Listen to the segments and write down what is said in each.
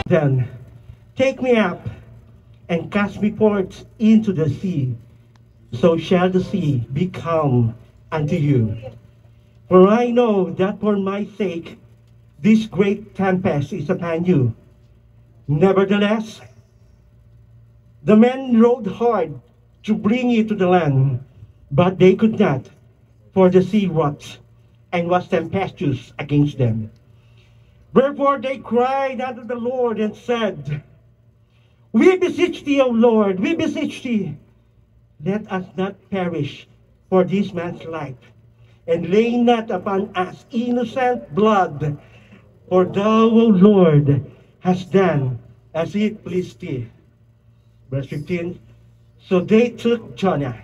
Then take me up and cast me forth into the sea, so shall the sea be calm unto you. For I know that for my sake this great tempest is upon you. Nevertheless, the men rowed hard to bring you to the land, but they could not, for the sea rocked and was tempestuous against them. Wherefore they cried unto the Lord and said, We beseech thee, O Lord, we beseech thee, let us not perish for this man's life, and lay not upon us innocent blood, for thou, O Lord, hast done as it pleased thee. Verse 15, So they took Jonah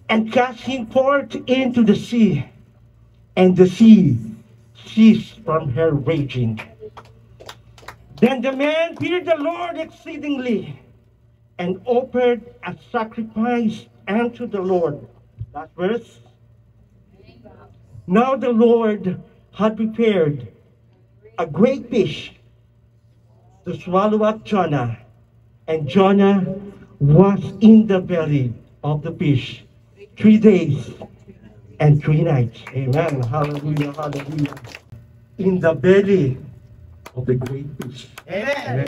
and cast him forth into the sea, and the sea ceased from her raging. Then the man feared the Lord exceedingly, and offered a sacrifice unto the Lord. Last verse. Now the Lord had prepared a great fish to swallow up Jonah, and Jonah was in the belly of the fish 3 days and 3 nights. Amen. Hallelujah, hallelujah. In the belly of the great fish. Amen.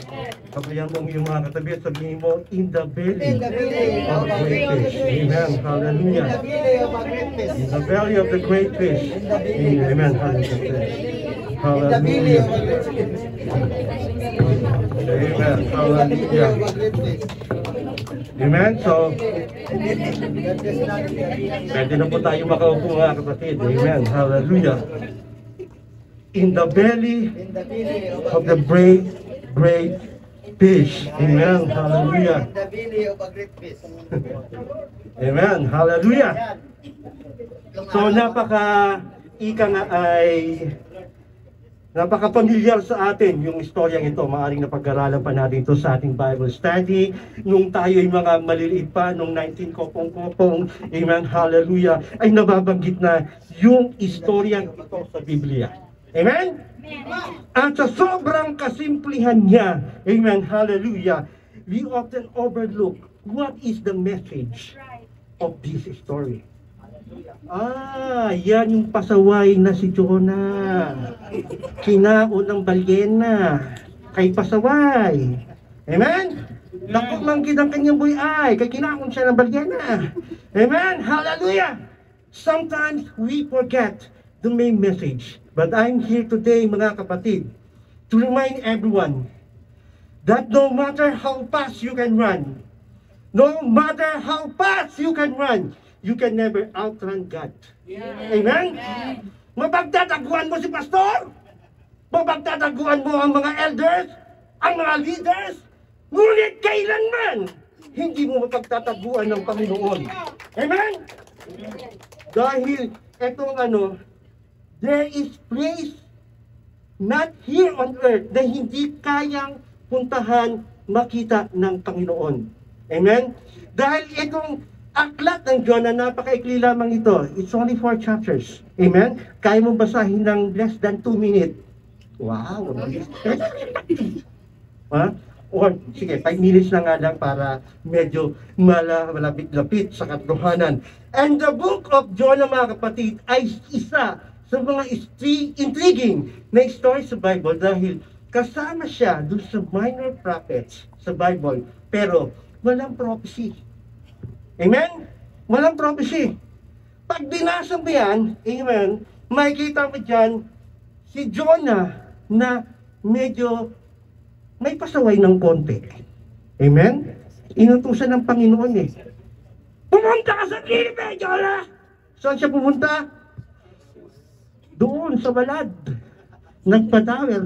Kabayan mong yung mga katabi at sabihin mo, in the belly In the belly of the great fish. Amen. Hallelujah. In the belly of a great fish. In the belly of the great fish. Amen. Hallelujah. In the belly of a Hallelujah. great fish. Amen. In the belly Hallelujah. of a great fish. Amen. So, That is not pwede na po tayo makaupo mga kapatid. Amen. Hallelujah. In the belly in the belly of a of the great fish. Amen. Hallelujah. In the belly of a great fish. Amen. Hallelujah. Yung So ika nga ay napaka-pamilyar sa atin yung istoryang ito. Maaring napag-aralan pa natin ito sa ating Bible study. Nung tayo ay mga maliliit pa, nung 19 kopong-kopong, amen, hallelujah, ay nababanggit na yung istoryang ito sa Biblia. Amen? At sa sobrang kasimplihan niya, amen, hallelujah, we often overlook what is the message of this story. Yan yung pasaway na si Jonah. Kinaon ng balyena kay pasaway. Amen? Lakot lang ang kanyang buhay kay kinaon siya ng balyena. Amen? Hallelujah! Sometimes we forget the main message. But I'm here today, mga kapatid, to remind everyone that no matter how fast you can run, no matter how fast you can run, you can never outrun God. Yeah. Amen? Mapagtataguan mo si pastor, mapagtataguan mo ang mga elders, ang mga leaders, ngunit kailanman hindi mo mapagtataguan ng Panginoon. Amen? Dahil etong there is place not here on earth na hindi kayang puntahan, makita ng Panginoon. Amen? Dahil itong aklat ng Jonah, napakaikli lamang ito. It's only 4 chapters. Amen? Kaya mong basahin ng less than 2 minutes. Wow! Or, sige, 5 minutes na nga lang para medyo malapit-lapit sa katotohanan. And the book of Jonah, mga kapatid, ay isa sa mga intriguing na story sa Bible dahil kasama siya dun sa minor prophets sa Bible, pero walang prophecy. Amen? Walang prophecy. Pag binasa mo yan, amen, makikita mo dyan si Jonah na medyo may pasaway ng konti. Amen? Inutusan ng Panginoon Pumunta ka sa Nineveh, Jonah! Saan siya pumunta? Doon sa balad. Nagpa-tower.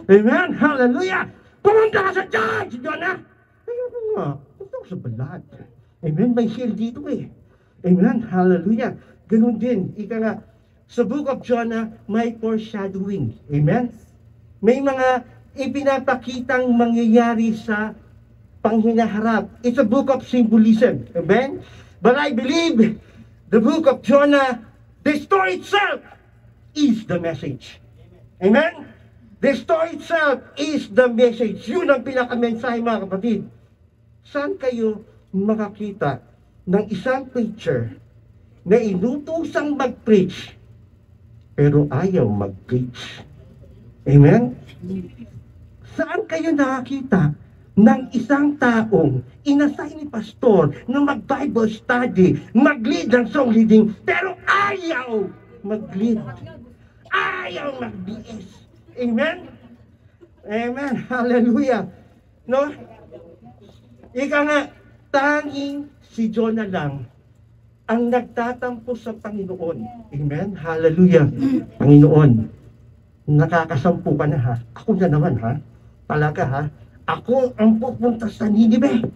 Amen? Hallelujah! Pumunta ka sa church, Jonah! Ayoko nga. Pumunta ka sa balad. Amen? May shield dito Amen? Hallelujah! Ganun din. Ika nga, sa book of Jonah, may foreshadowing. Amen? May mga ipinapakitang mangyayari sa panghinaharap. It's a book of symbolism. Amen? But I believe the book of Jonah, the story itself is the message. Amen? The store itself is the message. Yun ang pinaka-mensahe, mga kapatid. Saan kayo makakita ng isang preacher na inutusang mag-preach pero ayaw mag-preach? Amen? Saan kayo nakakita ng isang taong inassign ni pastor na mag-Bible study, mag-lead ng song leading, pero ayaw mag-lead, ayaw mag-BS? Amen? Amen. Hallelujah. No? Ika nga, tanging si Jonah lang ang nagtatampo sa Panginoon. Amen? Hallelujah. Panginoon, nakakasampu ka na ha. Ako na naman ha. Talaga ha. Ako ang pupunta sa Ninive.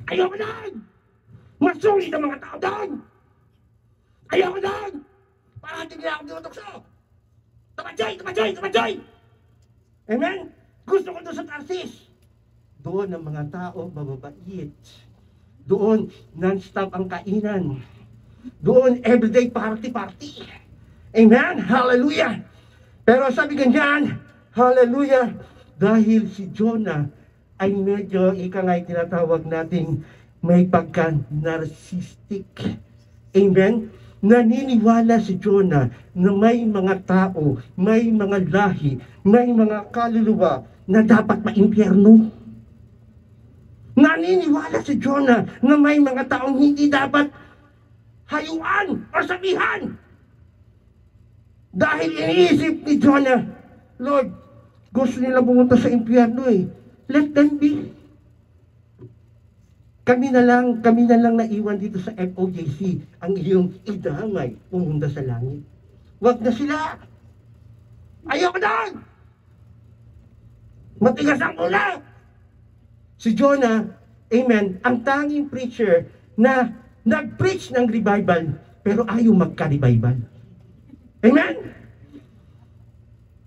Ayoko doon! Masuli ng mga tao doon! Ayoko doon! Para hindi nila ako dinutokso! Tamadjay! Tamadjay! Tamadjay! Amen? Gusto ko doon sa Tarsis. Doon ang mga tao mababait. Doon non-stop ang kainan. Doon everyday party-party. Amen? Hallelujah! Pero sabi ganyan, hallelujah, dahil si Jonah ay medyo, ika nga'y tinatawag nating may pagka-narcissistic. Amen? Naniniwala si Jonah na may mga tao, may mga lahi, may mga kaluluwa na dapat maimpyerno. Naniniwala si Jonah na may mga taong hindi dapat hayuan o sabihan. Dahil iniisip ni Jonah, Lord, gusto nila pumunta sa impyerno eh. Let them be. Kami na lang naiwan dito sa FOJC ang iyong idamay pumunta sa langit. Huwag na sila. Ayoko doon. Matigas ang ulo. Si Jonah, amen, ang tanging preacher na nag-preach ng revival pero ayaw magka-revival. Amen?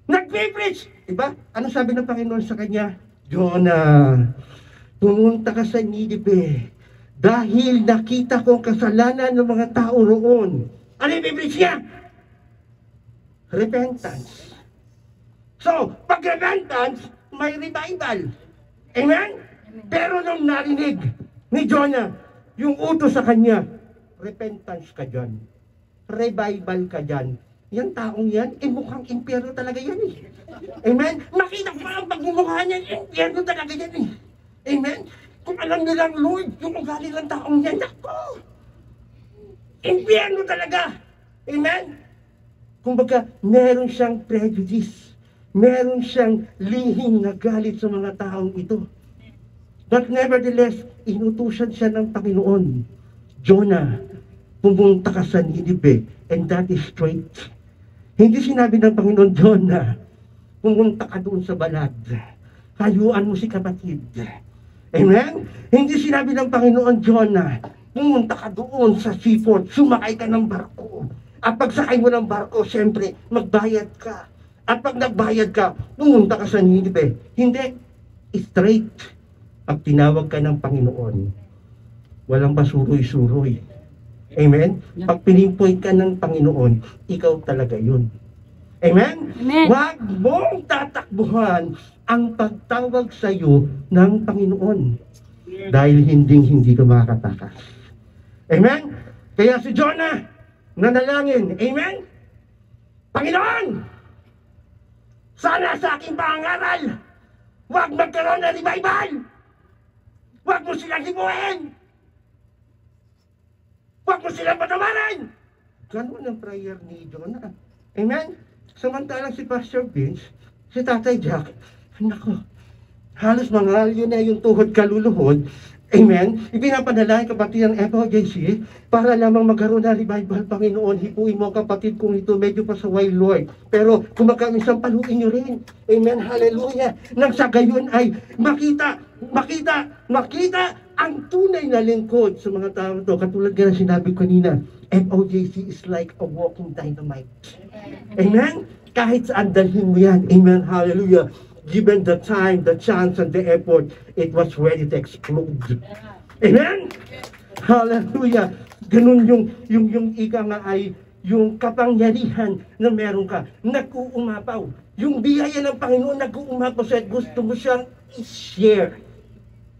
Nag-preach. Diba? Ano sabi ng Panginoon sa kanya? Jonah, pumunta ka sa Ninive dahil nakita ko ang kasalanan ng mga tao roon. Ano yung preach niya? Repentance. So, pag repentance, may revival. Amen? Pero nung narinig ni Jonah, yung utos sa kanya, repentance ka dyan. Revival ka dyan. Yung taong yan, mukhang impyerno talaga yan eh. Amen? Makita ko ang pagmumukha niyan, impyerno talaga yan eh. Amen? Kung alam nilang Lord, yung ugali ng taong yan, ako! Impyerno talaga! Amen? Kumbaga, meron siyang prejudice. Meron siyang lihim na galit sa mga taong ito. But nevertheless, inutusan siya ng Panginoon. Jonah, pumunta ka sa Ninive, and that is straight. Hindi sinabi ng Panginoon, Jonah, pumunta ka doon sa balad. Hayuan mo si kapatid. Amen? Hindi sinabi ng Panginoon, Jonah, pumunta ka doon sa seaport, sumakay ka ng barko. At pagsakay mo ng barko, siyempre, magbayad ka. At pag nagbayad ka, pumunta ka sa Ninive. Hindi, straight. Pag tinawag ka ng Panginoon, walang pasuroy-suroy. Amen? Pag pinimpoint ka ng Panginoon, ikaw talaga yun. Amen? Amen. Huwag mong tatakbuhan ang pagtawag sa iyo ng Panginoon. Dahil hindi ka makakatakas. Amen? Kaya si Jonah, nanalangin. Amen? Panginoon! Sana sa aking pangaral, huwag magkaroon ng revival! Huwag mo silang himuin! Huwag mo silang patawarin! Ganun ang prayer ni Jonah. Amen? Samantalang si Pastor Vince, si Tatay Jack, nako, halos mangalyo na yung tuhod kaluluhod. Amen? Ipinapanalangin kapatid ng FOJC para lamang magkaroon ng revival, Panginoon. Hipuin mo kapatid kung ito medyo pasaway, Lord. Pero kung magkamisang paluin nyo rin. Amen? Hallelujah. Nang sa gayon ay makita ang tunay na lingkod sa mga tao ito. Katulad nga na sinabi ko kanina, FOJC is like a walking dynamite. Amen? Kahit saan dalhin mo yan. Amen? Hallelujah. Given the time, the chance, and the effort, it was ready to explode. Amen? Hallelujah. Ganun yung ika nga ay yung kapangyarihan na meron ka, nag-uumapaw. Yung biyaya ng Panginoon, nag-uumapaw sa'yo at gusto mo siyang i-share.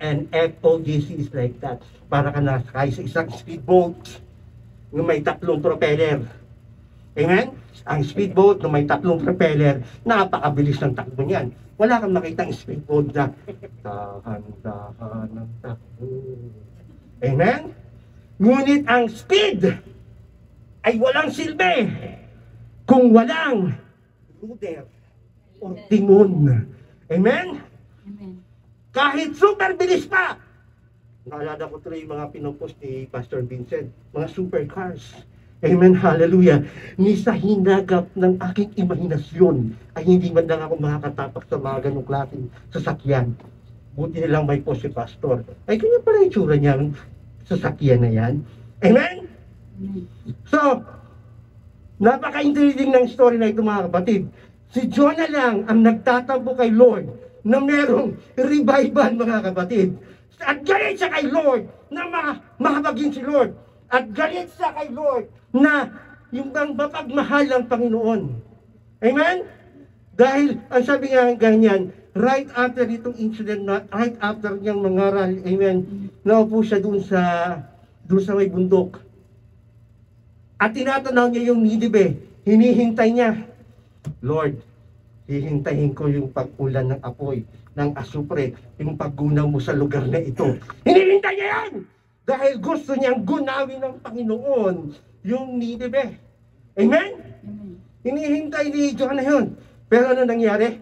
And FOGC is like that. Para ka nasakay sa isang speedboat na may 3 propeller. Amen? Ang speedboat na may 3 propeller, napakabilis ng takbo niyan. Wala kang makitang speedboat na dahan-dahan ng takbo. Amen? Ngunit ang speed ay walang silbi kung walang rudder o timon. Amen? Amen. Kahit super bilis pa. Naalala ko tuloy yung mga pinupost ni Pastor Vincent, mga supercars. Amen, hallelujah. Ni sa hinagap ng aking imahinasyon ay hindi man lang ako makakatapak sa mga ganong klaseng sasakyan. Buti nilang may post si Pastor. Ay, kanya pala yung tsura niyang sasakyan na yan. Amen? Amen. So, napaka-intriguing ng story na ito mga kapatid. Si Jonah lang ang nagtatampo kay Lord na merong revival mga kapatid. At galit siya kay Lord na mahabagin si Lord. At galit siya kay Lord na yung bang mapagmahal ng Panginoon. Amen? Dahil, ang sabi nga ganyan, right after itong incident, right after niyang mangaral, amen, naupo siya dun sa may bundok. At tinatanaw niya yung Ninive, hinihintay niya, Lord, hihintayin ko yung pag-ulan ng apoy, ng asupre, yung paggunaw mo sa lugar na ito. Hinihintay niya yan! Dahil gusto niyang gunawin ng Panginoon yung Ninive. Amen? Amen. Hinihintay ni Jonah yun. Pero ano nangyari?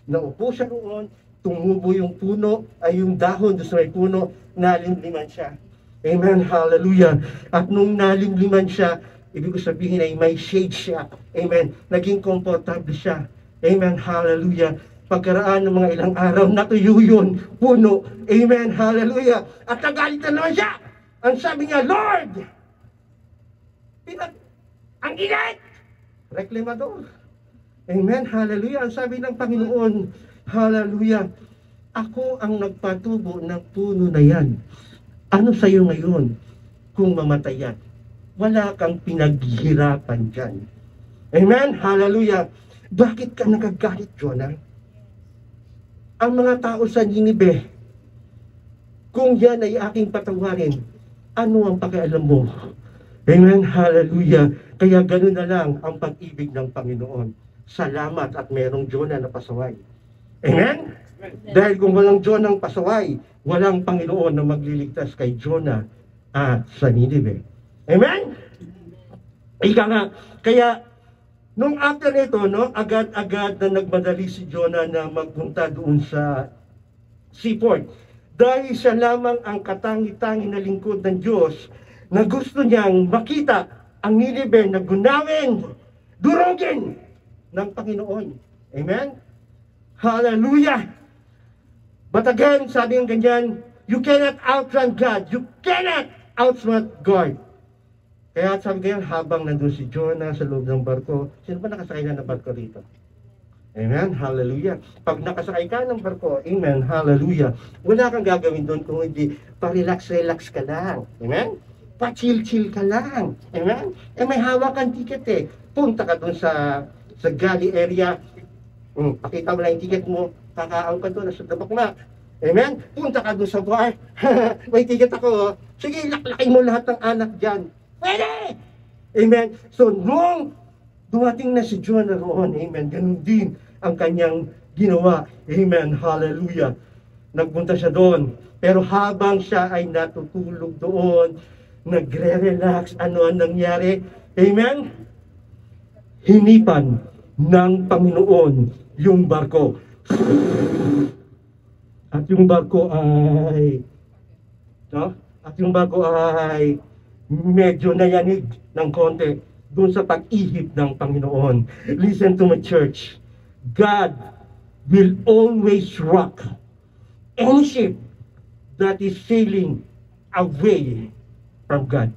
Naupo siya noon, tumubo yung puno, ay yung dahon doon sa may puno, nalimliman siya. Amen, hallelujah. At nung nalimliman siya, ibig ko sabihin ay may shade siya. Amen, naging komportable siya. Amen, hallelujah. Pagkaraan ng mga ilang araw, natuyo yun, puno. Amen, hallelujah. At nagalit na naman siya. Ang sabi niya, Lord, ang init! Reklamador. Amen, hallelujah. Ang sabi ng Panginoon, hallelujah, ako ang nagpatubo ng puno na yan. Ano sa'yo ngayon kung mamatay yan? Wala kang pinaghirapan dyan. Amen, hallelujah. Bakit ka nagagalit, Jonah? Ang mga tao sa Ninive, kung yan ay aking patawarin, ano ang pakialam mo? Amen, hallelujah. Kaya ganoon na lang ang pag-ibig ng Panginoon. Salamat at merong Jonah na pasaway. Amen? Dahil kung walang Jonah ang pasaway, walang Panginoon na magliligtas kay Jonah sa Ninive. Amen? Ika nga, kaya nung after nito, no, agad-agad na nagmadali si Jonah na magpunta doon sa seaport. Dahil siya lamang ang katangi-tangi na lingkod ng Diyos na gusto niyang makita ang Ninive na gunawin, durugin ng Panginoon. Amen? Hallelujah! But again, sabi ng ganyan, you cannot outrun God. You cannot outsmart God. Kaya sabi ganyan, habang nandun si Jonah sa loob ng barko, sino ba nakasakay na ng barko dito? Amen? Hallelujah. Pag nakasakay ka ng barko, amen, hallelujah, wala kang gagawin doon kung hindi pa-relax-relax ka lang. Amen? Pa-chill-chill ka lang. Amen? Eh may hawak kang ticket eh. Punta ka doon sa galley area. Pakita mo lang yung ticket mo, kakaang ka doon, nasa tabak na. Amen? Punta ka doon sa bar. May ticket ako. Sige, laklakin mo lahat ng anak dyan. Pwede! Amen? So, nung dumating na si Jonah roon, amen, ganun din ang kanyang ginawa. Amen, hallelujah. Nagpunta siya doon. Pero habang siya ay natutulog doon, nagre-relax, ano ang nangyari? Amen? Hinipan ng Panginoon yung barko. At yung barko ay medyo nayanig ng konti doon sa pag-ihip ng Panginoon. Listen to my church. God will always rock any ship that is sailing away from God.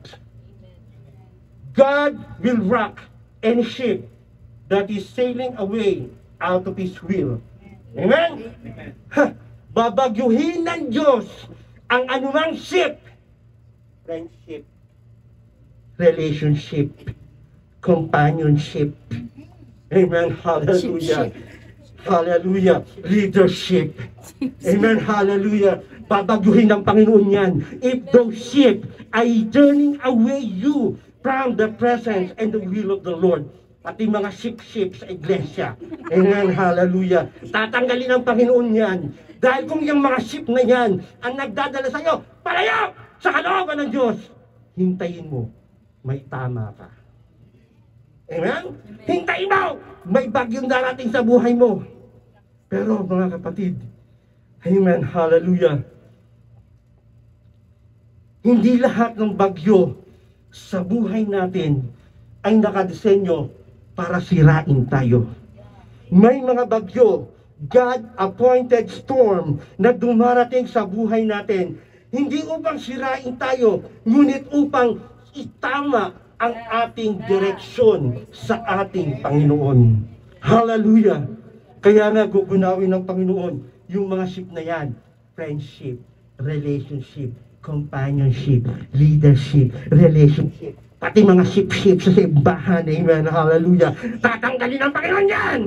God will rock any ship that is sailing away out of His will. Amen? Amen. Babagyuhin ng Diyos ang anumang ship, friendship, relationship, companionship. Amen. Hallelujah. Hallelujah. Leadership. Amen. Hallelujah. Babaguhin ng Panginoon yan. If those sheep are turning away you from the presence and the will of the Lord, pati mga sheep sa iglesia. Amen. Hallelujah. Tatanggalin ng Panginoon yan. Dahil kung yung mga sheep na yan ang nagdadala sa iyo, palayo sa kalooban ng Diyos, hintayin mo, may tama ka. Amen? Hintayin mo, may bagyong darating sa buhay mo. Pero mga kapatid, amen, hallelujah, hindi lahat ng bagyo sa buhay natin ay nakadesenyo para sirain tayo. May mga bagyo, God-appointed storm na dumarating sa buhay natin, hindi upang sirain tayo, ngunit upang itama ang ating direksyon sa ating Panginoon. Hallelujah! Kaya nga gugunawin ng Panginoon yung mga sheep na yan. Friendship, relationship, companionship, leadership, relationship. Pati mga sheep sa simbahan. Amen. Hallelujah. Tatanggalin ng Panginoon yan.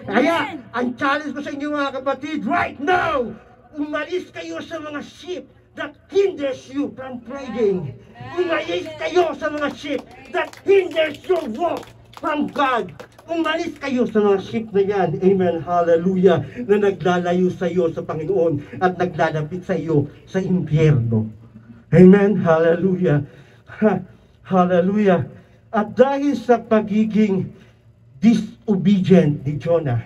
Kaya, ang challenge ko sa inyo mga kapatid, right now, umalis kayo sa mga sheep that hinders you from praying. Umalis kayo sa mga sheep that hinders your walk from God. Umalis kayo sa mga sheep na yan, amen, hallelujah, na naglalayo sa iyo sa Panginoon at naglalapit sa iyo sa impyerno. Amen, hallelujah. Hallelujah. At dahil sa pagiging disobedient ni Jonah,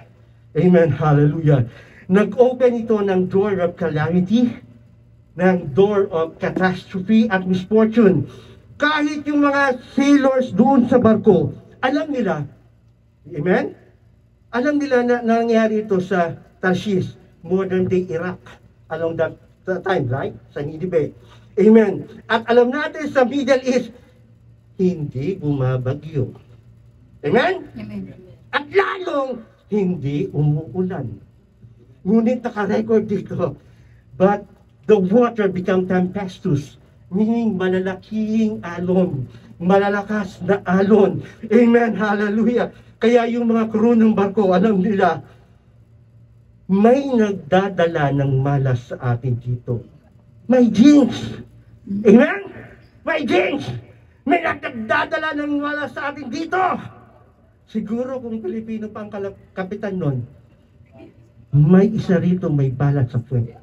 amen, hallelujah, nag-open ito ng door of calamity, ng door of catastrophe at misfortune. Kahit yung mga sailors doon sa barko, alam nila, amen? Alam nila na nangyari ito sa Tarshish, modern day Iraq, along that time, right? Sa Nineveh. Amen. At alam natin sa Middle East, hindi bumabagyo. Amen? Amen. At lalong hindi umuulan. Ngunit naka-record dito, but the water become tempestuous, meaning malalaking alon, malalakas na alon. Amen, hallelujah. Kaya yung mga crew ng barko, alam nila, may nagdadala ng malas sa atin dito. May jinx. Amen? May jinx. May nagdadala ng malas sa atin dito. Siguro kung Pilipino pa ang kapitan nun, may isa rito may balat sa puwet.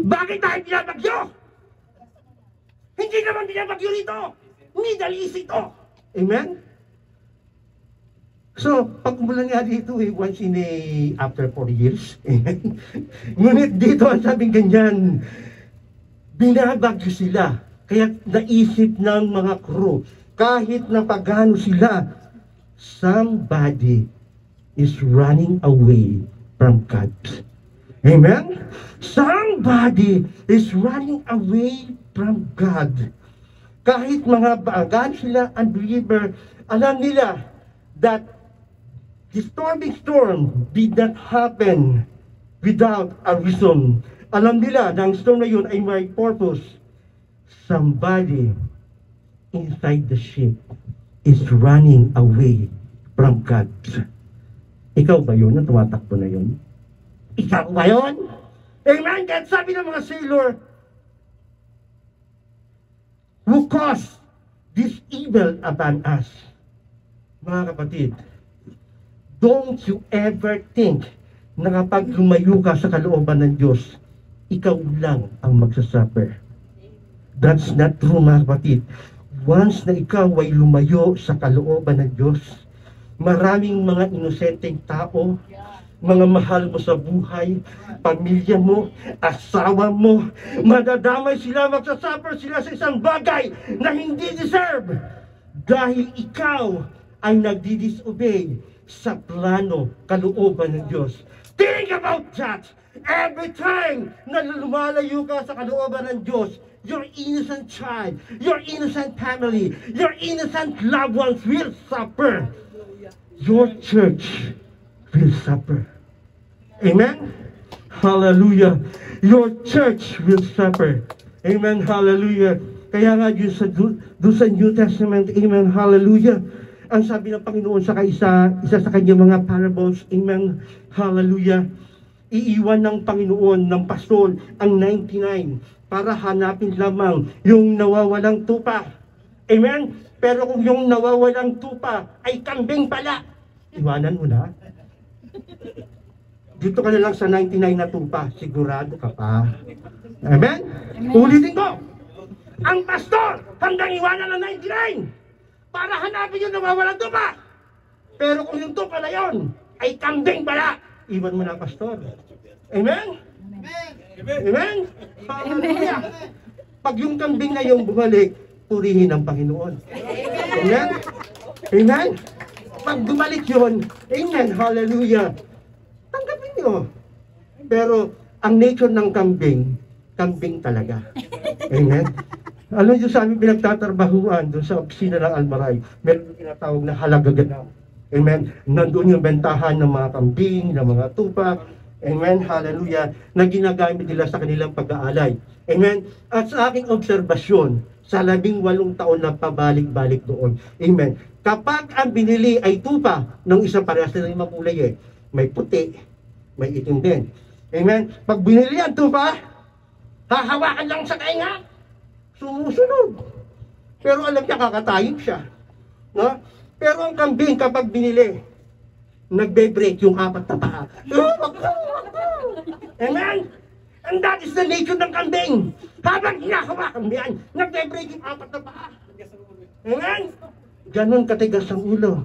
Bakit tayo binabagyo? Hindi naman binabagyo rito. Middle East ito. Amen? So, pag umulan nga dito once in after 4 years. Amen? Ngunit dito ang sabing ganyan, binabagyo sila. Kaya naisip ng mga crew, kahit na pagano sila, somebody is running away from God. Amen? Somebody is running away from God. Kahit mga bagan sila, unbeliever, alam nila that the storm did not happen without a reason. Alam nila na ang storm na yun ay may purpose. Somebody inside the ship is running away from God. Ikaw ba yun na tumatakbo na yun? Ikaw ba yun? Amen? Kahit sabi ng mga sailor, who caused this evil upon us? Mga kapatid, don't you ever think na kapag lumayo ka sa kalooban ng Diyos, ikaw lang ang magsasuffer. That's not true, mga kapatid. Once na ikaw ay lumayo sa kalooban ng Diyos, maraming mga inosenteng tao, mga mahal mo sa buhay, pamilya mo, asawa mo, madadamay sila, magsasuffer sila sa isang bagay na hindi deserve dahil ikaw ay nagdi-disobey sa plano, kalooban ng Diyos. Think about that! Every time na lumalayo ka sa kalooban ng Diyos, your innocent child, your innocent family, your innocent loved ones will suffer. Your church will suffer. Amen? Hallelujah. Your church will suffer. Amen. Hallelujah. Kaya nga doon sa New Testament, amen, hallelujah, ang sabi ng Panginoon sa isa sa kanyang mga parables, amen, hallelujah, iiwan ng Panginoon ng pastor ang 99 para hanapin lamang yung nawawalang tupa. Amen? Pero kung yung nawawalang tupa ay kambing pala, iwanan mo na. Dito ka na lang sa 99 na tupa, sigurado ka pa. Amen? Ulitin ko, ang pastor hanggang iwanan ng 99 para hanapin yung nawawalang tupa. Pero kung yung tupa na yon ay kambing pala, iwan mo na, pastor. Amen? Amen? Hallelujah! Pag yung kambing na yung bumalik, purihin ang Panginoon. Amen? Amen? Pag bumalik yun, amen, hallelujah, tanggapin nyo. Pero ang nature ng kambing, kambing talaga. Amen? Alam nyo sa aming pinagtatrabahuan doon sa opisina ng Almaray, meron yung tinatawag na halagaganap. Amen? Nandun yung bentahan ng mga kambing, ng mga tupa. Amen? Hallelujah. Na ginagamit nila sa kanilang pag-aalay. Amen? At sa aking obserbasyon, sa 18 taon na pabalik-balik doon. Amen? Kapag ang binili ay tupa ng isang parehas na yung makulay may puti, may itim din. Amen? Pag binili ang tupa, hahawakan lang sa kainga, sumusunod. Pero alam niya, kakatayin siya. No? Pero ang kambing kapag binili, nagbe-break yung 4 na paa. Amen? And that is the nature ng kambing. Habang hinahawakan yan, nagbe-break yung 4 na paa. Amen? Ganon katigas ang ulo.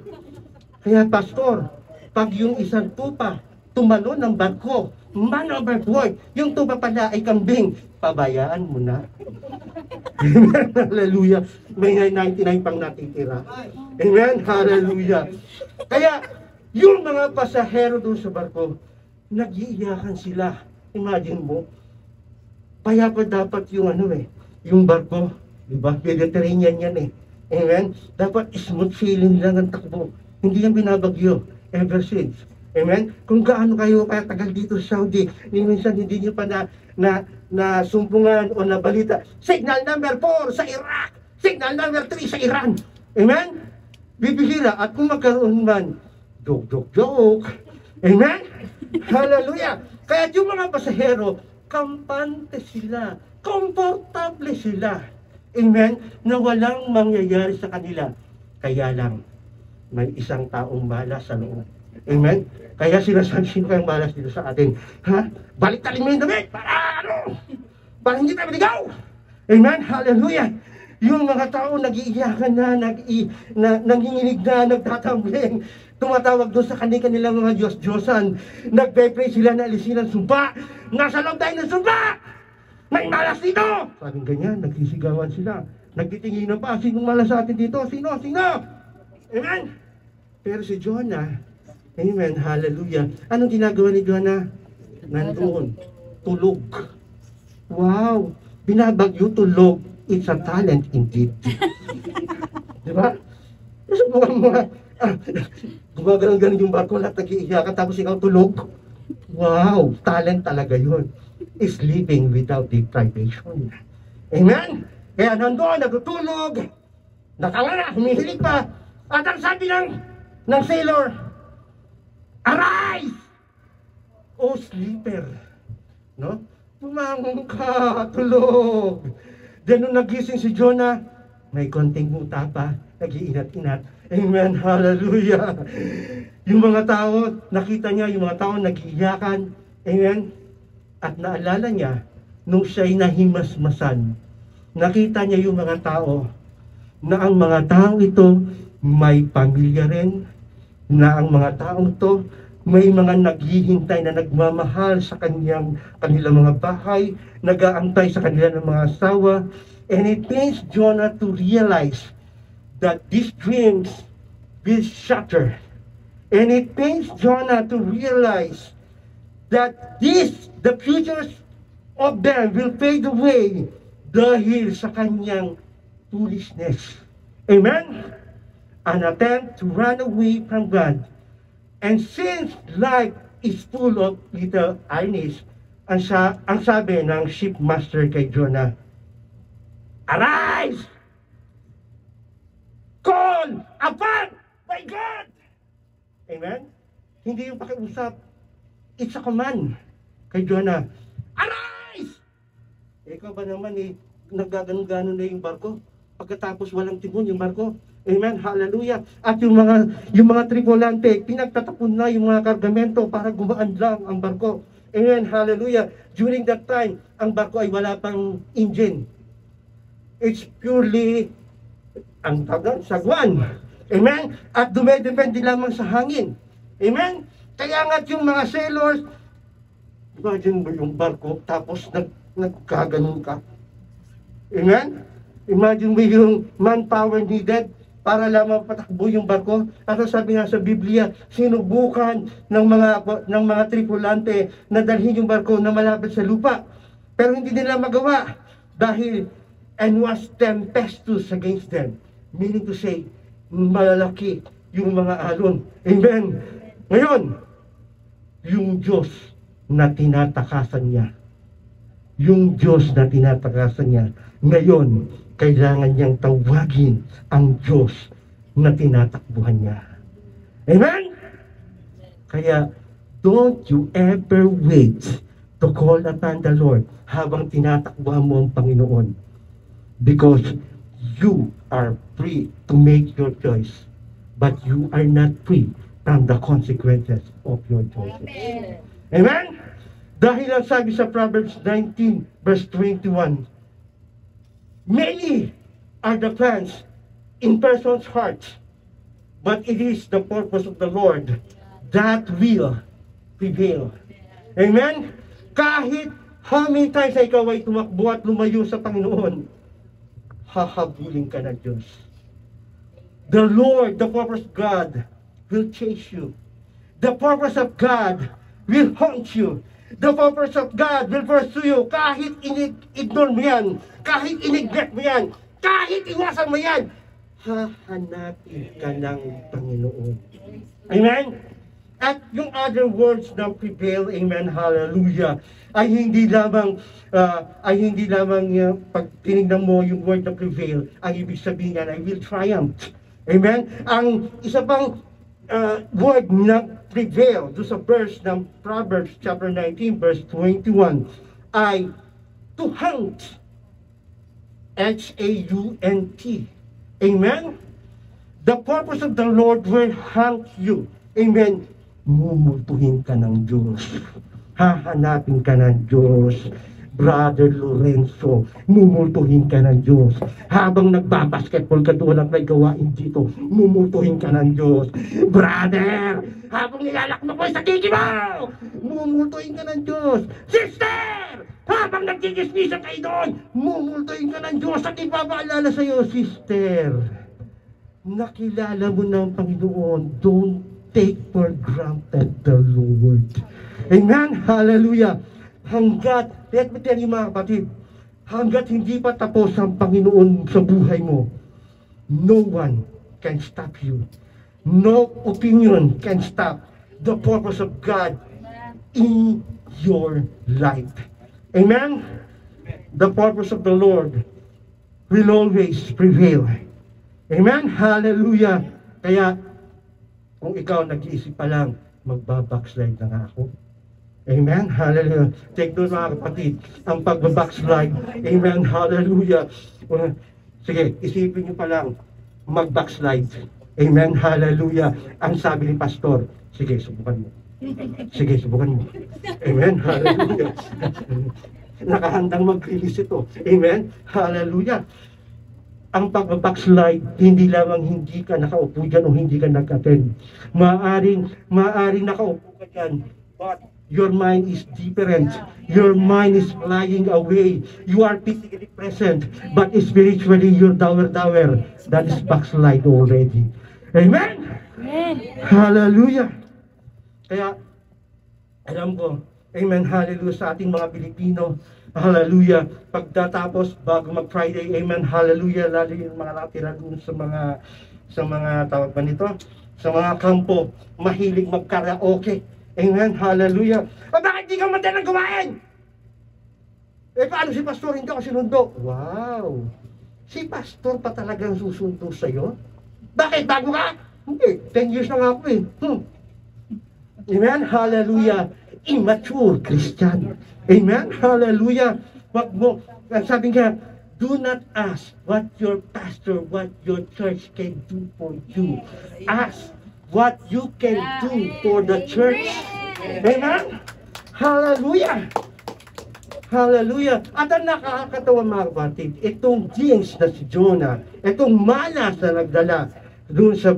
Kaya pastor, pag yung isang tupa tumalo ng barko, man overboard, yung tupa pala ay kambing, pabayaan mo na. Amen? Hallelujah. May 99 pang natitira. Amen? Hallelujah. Kaya, yung mga pasahero doon sa barko, nag-iiyakan sila. Imagine mo, kaya pa dapat yung yung barko, di ba? Mediterranean yan Amen? Dapat smooth sailing lang ang takbo. Hindi yan binabagyo ever since. Amen? Kung gaano kayo kaya tagal dito sa Saudi, minsan hindi nyo pa na sumpungan o nabalita. Signal number 4 sa Iraq. Signal number 3 sa Iran. Amen? Bibihira. At kung magkaroon man, joke. Amen? Hallelujah. Kaya yung mga pasahero, kampante sila. Komportable sila. Amen? Na walang mangyayari sa kanila. Kaya lang, may isang taong malas sa loob. Amen? Kaya sinasansin ko yung malas dito sa atin. Ha? Balik-talin mo yung damit para para hindi tayo maligaw. Amen? Hallelujah. Yung mga tao nag-iiyakan nanginginig na, nagtatambling, tumatawag doon sa kanilang mga Diyos-Diyosan, nagpe-pray sila na alisin ang sumpa. Nasa loob tayo ng sumpa! May malas dito! Sabing ganyan, nagsisigawan sila. Nagtitinginan pa, sinong malas sa atin dito? Sino? Amen? Pero si Jonah, amen, hallelujah. Anong ginagawa ni Jonah? Nandoon, tulog. Wow! Binabagyo, tulog. It's a talent indeed. Diba? Subukan mo gumagalang-galang yung barko, lahat nag-iiyakan, tapos ikaw tulog. Wow! Talent talaga yun. Sleeping without deprivation. Amen? Kaya nandoon, natutulog, nakangana, humihilig pa, at ang sabi ng sailor, arise! O sleeper. No? Bumangon ka, tulog. Diyan nung nagising si Jonah, may konting muta pa, nag-iinat-inat. Amen, hallelujah. Yung mga tao, nakita niya, yung mga tao nag-iiyakan. Amen. At naalala niya, nung siya'y nahimasmasan, nakita niya yung mga tao, na ang mga taong ito may pamilya rin, na ang mga taong ito may mga naghihintay na nagmamahal sa kanilang mga bahay, nag-aantay sa kanilang mga asawa. And it pains Jonah to realize that these dreams will shatter. And it pains Jonah to realize that the futures of them will fade away dahil sa kanyang foolishness. Amen? An attempt to run away from God. And since life is full of little ironies, ang sabi ng shipmaster kay Jonah, Arise! Call upon my God! Amen? Hindi yung pakiusap. It's a command kay Jonah. Arise! Ikaw ba naman nagaganon-ganon na yung barko? Pagkatapos walang timon yung barko. Amen? Hallelujah! At yung mga tripulante, pinagtatapon na yung mga kargamento para gumaan lang ang barko. Amen? Hallelujah! During that time, ang barko ay wala pang engine. It's purely ang tagal, sagwan. Amen? At dumedepende lamang sa hangin. Amen? Kaya nga't yung mga sailors, imagine mo yung barko, tapos nagkaganon ka. Amen? Imagine mo yung manpower needed para lamang patakbo yung barko. At sabi nga sa Biblia, sinubukan ng mga tripulante na dalhin yung barko na malapit sa lupa. Pero hindi nila magawa dahil and was tempestuous against them. Meaning to say, malalaki yung mga alon. Amen. Ngayon, yung Diyos na tinatakasan niya, ngayon, kailangan niyang tawagin ang Diyos na tinatakbuhan niya. Amen? Kaya, don't you ever wait to call upon the Lord habang tinatakbuhan mo ang Panginoon. Because you are free to make your choice, but you are not free from the consequences of your choices. Amen? Amen? Dahil ang sabi sa Proverbs 19, verse 21, many are the plans in person's heart, but it is the purpose of the Lord that will prevail. Amen? Kahit how many times na ikaw ay tumakbo at lumayo sa Panginoon, hahabulin ka ng Diyos. The Lord, the purpose of God, will chase you. The purpose of God will haunt you. The purpose of God will pursue you. Kahit ignore mo yan, kahit ineglect mo yan, kahit iwasan mo yan, hahanapin ka ng Panginoon. Amen? At yung other words na prevail, amen, hallelujah, ay hindi lamang pag tinignan mo yung word na prevail, ang ibig sabihin yan, I will triumph. Amen? Ang isa pang word na prevail do sa verse ng Proverbs chapter 19 verse 21 ay to hunt. H-A-U-N-T. Amen? The purpose of the Lord will hunt you. Amen? Mumultuhin ka ng Diyos. Hahanapin ka ng Diyos. Brother Lorenzo, mumultuhin ka ng Diyos. Habang nagbabasketball ka doon ang may gawain dito, mumultuhin ka ng Diyos. Brother, habang nilalakma ko sa kiki mo, mumultuhin ka ng Diyos. Sister, habang nagkikismisan kayo doon, mumultuhin ka ng Diyos. At ipapaalala sa iyo, sister, nakilala mo ng Panginoon, don't take for granted the Lord. Amen? Hallelujah. Let me tell you mga kapatid, hanggat hindi pa tapos ang Panginoon sa buhay mo, no one can stop you. No opinion can stop the purpose of God in your life. Amen? The purpose of the Lord will always prevail. Amen? Hallelujah. Kaya, kung ikaw nag-iisip pa lang, magbabackslide na nga ako. Amen? Hallelujah. Take note mga kapatid, ang pagbabackslide. Amen? Hallelujah. Sige, isipin nyo pa lang, mag-backslide. Amen? Hallelujah. Ang sabi ni pastor, sige, subukan mo. Sige, subukan mo. Amen? Hallelujah. Nakahandang mag-release ito. Amen? Hallelujah. Ang pagbabackslide, hindi lamang hindi ka nakaupo dyan o hindi ka nag-attend. Maaring nakaupo ka dyan, but your mind is different. Your mind is flying away. You are physically present, but spiritually you're dower. That is backslide already. Amen? Amen. Hallelujah. Kaya, alam ko, amen, hallelujah sa ating mga Pilipino. Hallelujah. Pagtatapos, bago mag-Friday, amen, hallelujah, lalo yung mga natira dun sa mga tawag ba nito? Sa mga kampo, mahilig mag-karaoke. Amen, hallelujah. Bakit di ka madalang gawain? Paano si pastor hindi ako sinundo? Wow. Si pastor pa talagang susunto sa'yo? Bakit? Bago ka? Hindi. 10 years na nga ako eh. Amen? Hallelujah. Immature Christian. Amen? Hallelujah. Wag mo. Sabi nga, do not ask what your pastor, what your church can do for you. Ask what you can do for the church. Amen? Hallelujah. Hallelujah. At ang nakakatawa mga kapatid, itong James na si Jonah, itong malas na nagdala doon sa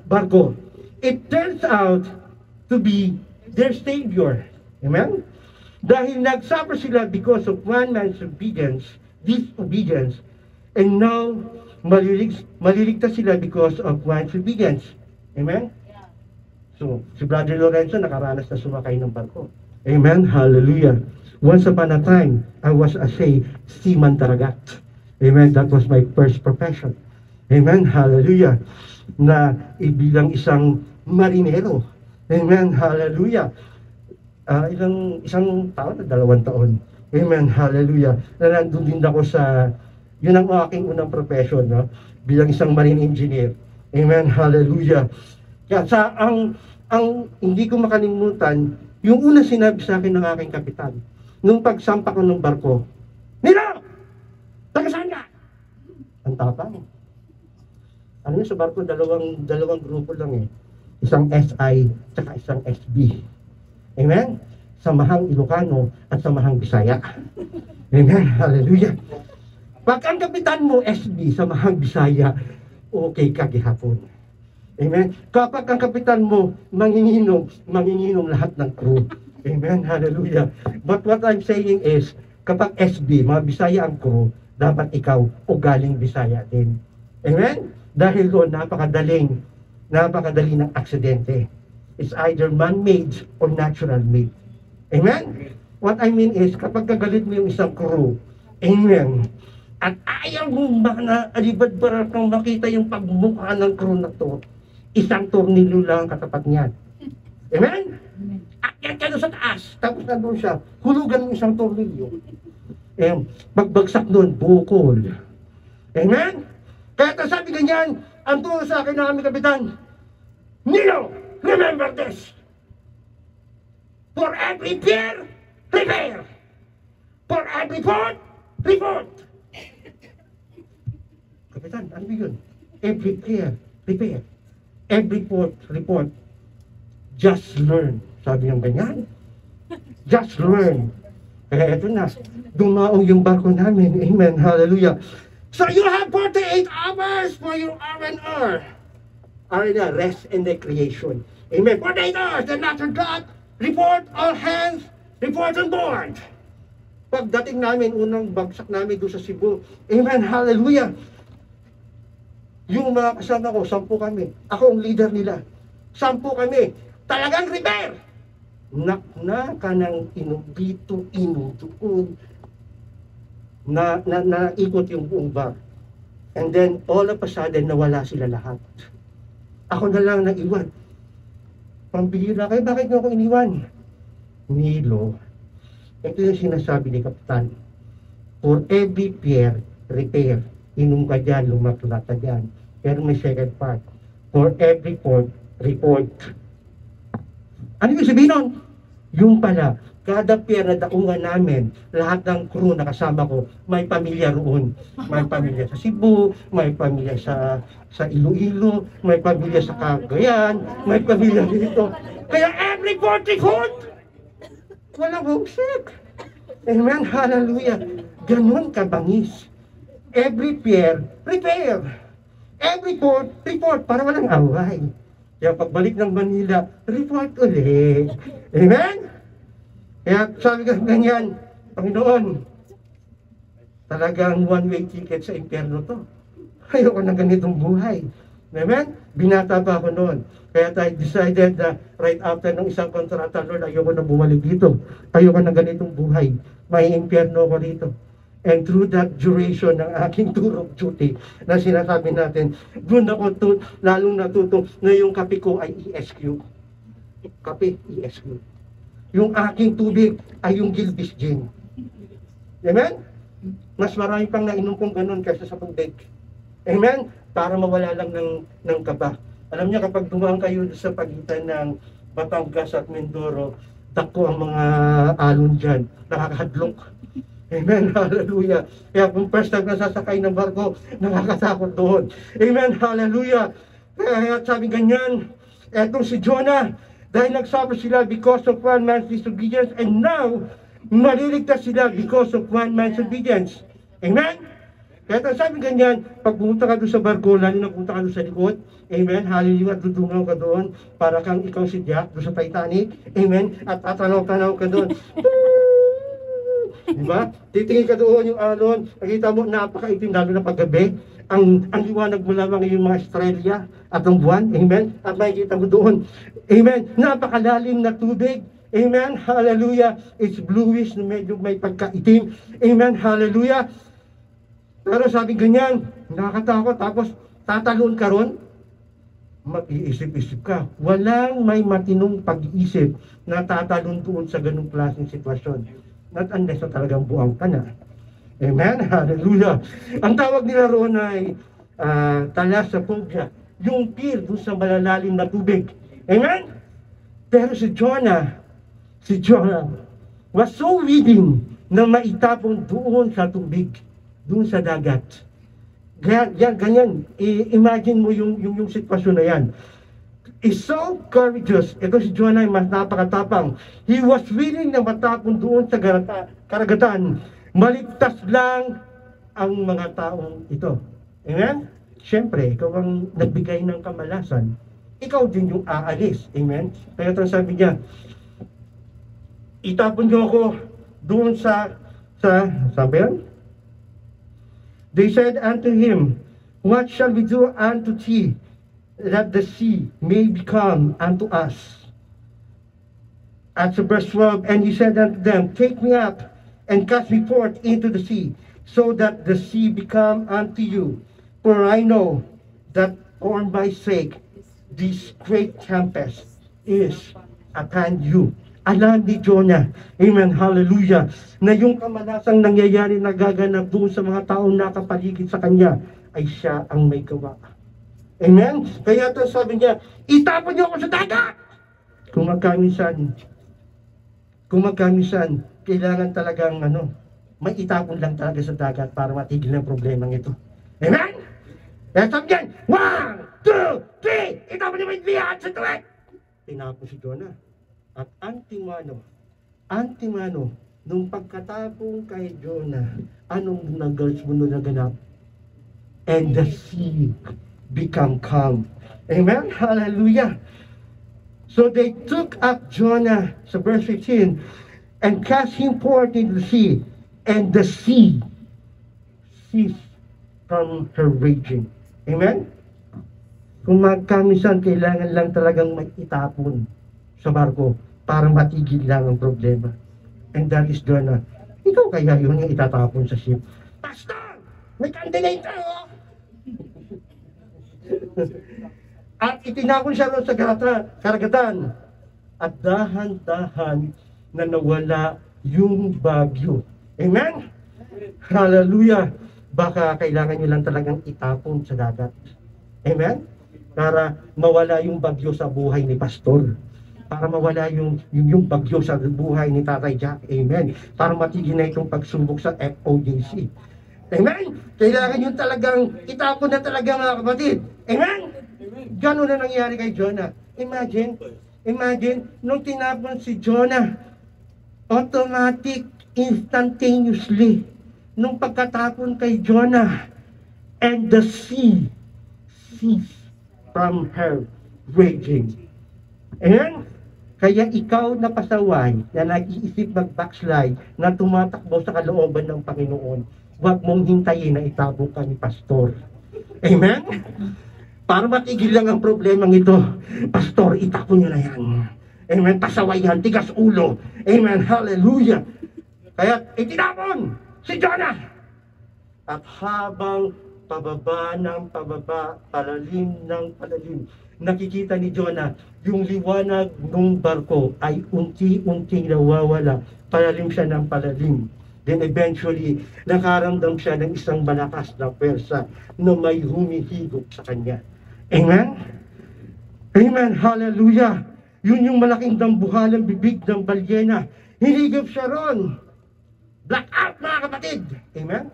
barko, it turns out to be their savior. Amen? Dahil nagsuffer sila because of one man's disobedience, and now maliligtas sila because of one's obedience. Amen? So, si Brother Lorenzo nakaranas na sumakay ng barko. Amen? Hallelujah. Once upon a time, I was a seaman taragat. Amen? That was my first profession. Amen? Hallelujah. Na ibilang isang marinero. Amen? Hallelujah. Isang taon na 2 taon. Amen? Hallelujah. Na nandun din ako yun ang aking unang profession, no? Bilang isang marine engineer. Amen? Hallelujah. Kaya ang hindi ko makalimutan, yung una sinabi sa akin ng aking kapitan, nung pagsampa ko ng barko, Nilo! Taga saan ka? Ang tapang. Ano yun sa barko, dalawang grupo lang eh. Isang SI, tsaka isang SB. Amen? Samahang Ilocano at samahang Bisaya. Amen? Hallelujah. Pag ang kapitan mo, SB, samahang Bisaya, okay ka gihapon. Amen? Kapag ang kapitan mo, manginginom lahat ng crew. Amen? Hallelujah. But what I'm saying is, kapag SB, mga Bisaya ang crew, dapat ikaw ugaling Bisaya din. Amen? Dahil doon, napakadali ng aksidente. It's either man-made or natural-made. Amen? What I mean is, kapag kagalit mo yung isang crew, amen, at ayaw mo na alibad-barat kang makita yung pagmukha ng crew na to, isang tornilyo lang ang katapat niyan. Amen? Akyat ka doon sa taas, tapos nandun siya, hulugan mo isang tornilyo. Pagbagsak doon, bukol. Amen? Kaya sabi ganyan, ang turo sa akin ng aming kapitan, Nilo, remember this. For every pier, repair. For every port, report. Kapitan, ano yun? Every pier, repair. Every port, report. Just learn. Sabi ng ganyan. Just learn. Kaya eto na, dumaong yung barko namin. Amen. Hallelujah. So you have 48 hours for your R&R. R&R, rest and recreation. Amen. 48 hours, then after that, report all hands, report on board. Pagdating namin, unang bagsak namin doon sa Cebu. Amen. Hallelujah. Yung mga kasama ko, 10 kami. Ako ang leader nila. 10 kami. Talagang repair. Nakna ka ng inubito, inutuon. Naikot yung buong bar. And then, all of a sudden, nawala sila lahat. Ako na lang naiwan. Pambihira kayo, bakit nyo ako iniwan? Nilo, ito yung sinasabi ni Kapitan. For every pier, repair. Inom ka dyan, lumaklat ka dyan. Pero may second part. For every port, report. Ano yung sabihin nun? Yung pala, kada pier na daungan namin, lahat ng crew na kasama ko, may pamilya roon. May pamilya sa Cebu, may pamilya sa Iloilo, may pamilya sa Cagayan, may pamilya dito. Kaya every port report, walang homesick. Amen, hallelujah. Ganon kabangis. Every pier, repair. Every port, report, para walang away. Kaya pagbalik ng Manila, report ulit. Amen? Kaya sabi ko ganyan, Panginoon, talagang one-way ticket sa impyerno to. Ayoko na ganitong buhay. Amen? Binata pa ako noon. Kaya tayo decided na right after ng isang kontrata, Lord, ayoko na bumalik dito. Ayoko na ganitong buhay. May impyerno ko dito. And through that duration ng aking tour of duty na sinasabi natin, doon ako lalong natuto na yung kape ko ay ESQ. Kape, ESQ. Yung aking tubig ay yung Gilbis Gin. Amen? Mas marami pang nainom kong ganun kaysa sa tubig. Amen? Para mawala lang ng kaba. Alam niya, kapag dumaan kayo sa pagitan ng Batangas at Mindoro, dako ang mga alon dyan. Nakakahadlok. Amen, hallelujah. Kaya kung first time na sasakay ng barko, nakakatakot doon. Amen, hallelujah. Kaya sabi ganyan, etong si Jonah, dahil nagsuffer sila because of one man's disobedience, and now, maliligtas sila because of one man's obedience. Amen? Kaya sabi ganyan, pag pumunta ka doon sa barko, lalo na pumunta ka doon sa likod, amen, hallelujah, at dudungaw ka doon, para kang ikaw si Jack doon sa Titanic, amen, at tatanaw-tanaw ka doon. Diba? Titingin ka doon yung alon, nakita mo napakaitim lalo na paggabi. Ang liwanag mo lamang yung mga estrella at ang buwan, amen? At makikita mo doon, amen, napakalalim na tubig, amen, hallelujah, it's bluish, medyo may pagkaitim, amen, hallelujah. Pero sabi ganyan, nakakatakot, tapos tatalon ka ron, mag-iisip-isip ka. Walang may matinong pag-iisip na tatalon doon sa ganung klaseng sitwasyon. Not unless na talagang buang ka na. Amen? Hallelujah. Ang tawag nila roon ay thalassophobia. Yung fear doon sa malalalim na tubig. Amen? Pero si Jonah was so willing na maitapon doon sa tubig, doon sa dagat. Ganyan. Imagine mo yung sitwasyon na yan. Is so courageous. Ito si Jonah ay mas napakatapang. He was willing na matapon doon sa karagatan. Maligtas lang ang mga taong ito. Amen? Siyempre, ikaw ang nagbigay ng kamalasan. Ikaw din yung aalis. Amen? Kaya ito sabi niya, itapon niyo ako doon sabi yan? They said unto him, what shall we do unto thee, that the sea may become unto us? At verse 12, and he said unto them, take me up, and cast me forth into the sea, so that the sea become unto you. For I know that for my sake, this great tempest is upon you. Alam ni Jonah, amen, hallelujah, na yung kamalasang nangyayari na gaganap doon sa mga taong nakapaligid sa kanya, ay siya ang may gawa. Amen? Kaya ito sabi niya, itapon niyo ako sa dagat! Kung magkamisan, kailangan talagang may itapon lang talaga sa dagat para matigil ng problemang ito. Amen? Kaya sabi niyan, 1, 2, 3, itapon niyo may lihat sa tuwid! Tinapon si Jonah. At antimano, nung pagkatapong kay Jonah, anong sunod na ganap? And the sea become calm. Amen? Hallelujah. So they took up Jonah, sa verse 15, and cast him forth into the sea, and the sea ceased from her raging. Amen? Kung magkamisan, kailangan lang talagang may itapon sa barko para matigil lang ang problema. And that is Jonah. Ikaw kaya yun yung itatapon sa ship? Pastor! May candidator! At itinapon siya ron sa karagatan. At dahan-dahan na nawala yung bagyo. Amen? Hallelujah! Baka kailangan nyo lang talagang itapon sa dagat. Amen? Para mawala yung bagyo sa buhay ni Pastor. Para mawala yung bagyo sa buhay ni Tatay Jack. Amen. Para matigil na itong pagsubok sa FOJC. Amen. Kailangan yung talagang itapon na talaga, mga kapatid. Amen. Gano'n na nangyari kay Jonah. Imagine, nung tinapon si Jonah, automatic, instantaneously, nung pagkatapon kay Jonah, and the sea ceased from her raging. Amen. Kaya ikaw na pasaway, na nag-iisip mag-backslide, na tumatakbo sa kalooban ng Panginoon, huwag mong hintayin na itapon ka ni Pastor. Amen? Para matigil lang ang problemang ito, Pastor, itapon nyo na yan. Amen? Pasaway yan, tigas ulo. Amen? Hallelujah! Kaya itinapon si Jonah. At habang pababa ng pababa, palalim ng palalim, nakikita ni Jonah, yung liwanag ng barko ay unti-unting nawawala. Palalim siya ng palalim. Then eventually, nakaramdam siya ng isang malakas na pwersa na may humihigop sa kanya. Amen? Amen, hallelujah. Yun yung malaking dambuhalang bibig ng balyena. Hinigop siya ron. Blackout, mga kapatid. Amen?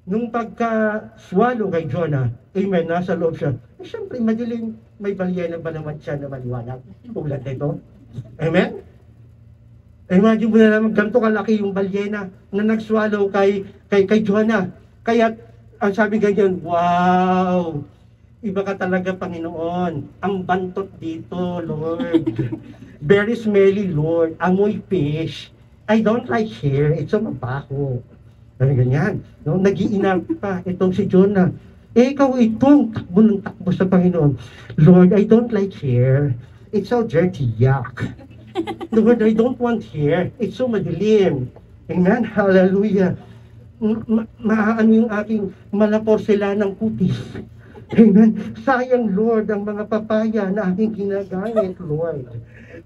Nung pagka-swallow kay Jonah, amen, nasa loob siya. Eh, syempre, madilim, may balyena ba naman siya na maliwanag? Ulat nito. Amen? Imagine mo na naman, ganito kalaki yung balyena na nag-swallow kay Jonah. Kaya, ang sabi ganyan, wow! Iba ka talaga, Panginoon. Ang bantot dito, Lord. Very smelly, Lord. Amoy fish. I don't like hair. It's so mabaho. Sabi ganyan. No? Nag-iinap pa itong si Jonah. Eh, ikaw itong takbo ng takbo sa Panginoon. Lord, I don't like hair. It's so dirty, yuck. Lord, I don't want hair. It's so madilim. Amen? Hallelujah. Maano yung aking malaporselanang kutis. Amen? Sayang, Lord, ang mga papaya na aking ginagamit, Lord.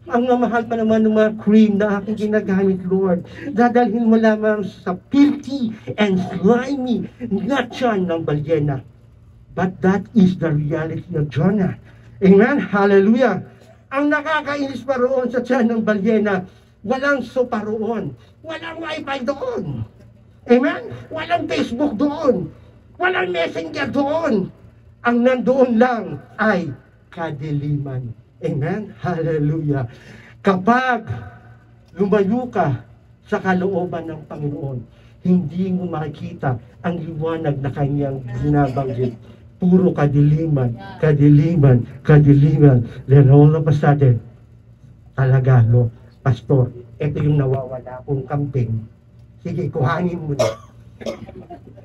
Ang mamahal pa naman ng mga cream na aking ginagamit, Lord. Dadalhin mo lamang sa filthy and slimy na tiyan ng balyena. But that is the reality of Jonah. Amen? Hallelujah. Ang nakakainis pa roon sa tiyan ng balyena, walang sopa roon. Walang wifi doon. Amen? Walang Facebook doon. Walang messenger doon. Ang nandoon lang ay kadiliman. Amen? Hallelujah. Kapag lumayo ka sa kalooban ng Panginoon, hindi mo makikita ang liwanag na kanyang binabanggit. Puro kadiliman, kadiliman, kadiliman. Then all of a sudden, talaga, no, Pastor, ito yung nawawala akong camping. Sige, kuhanin mo na.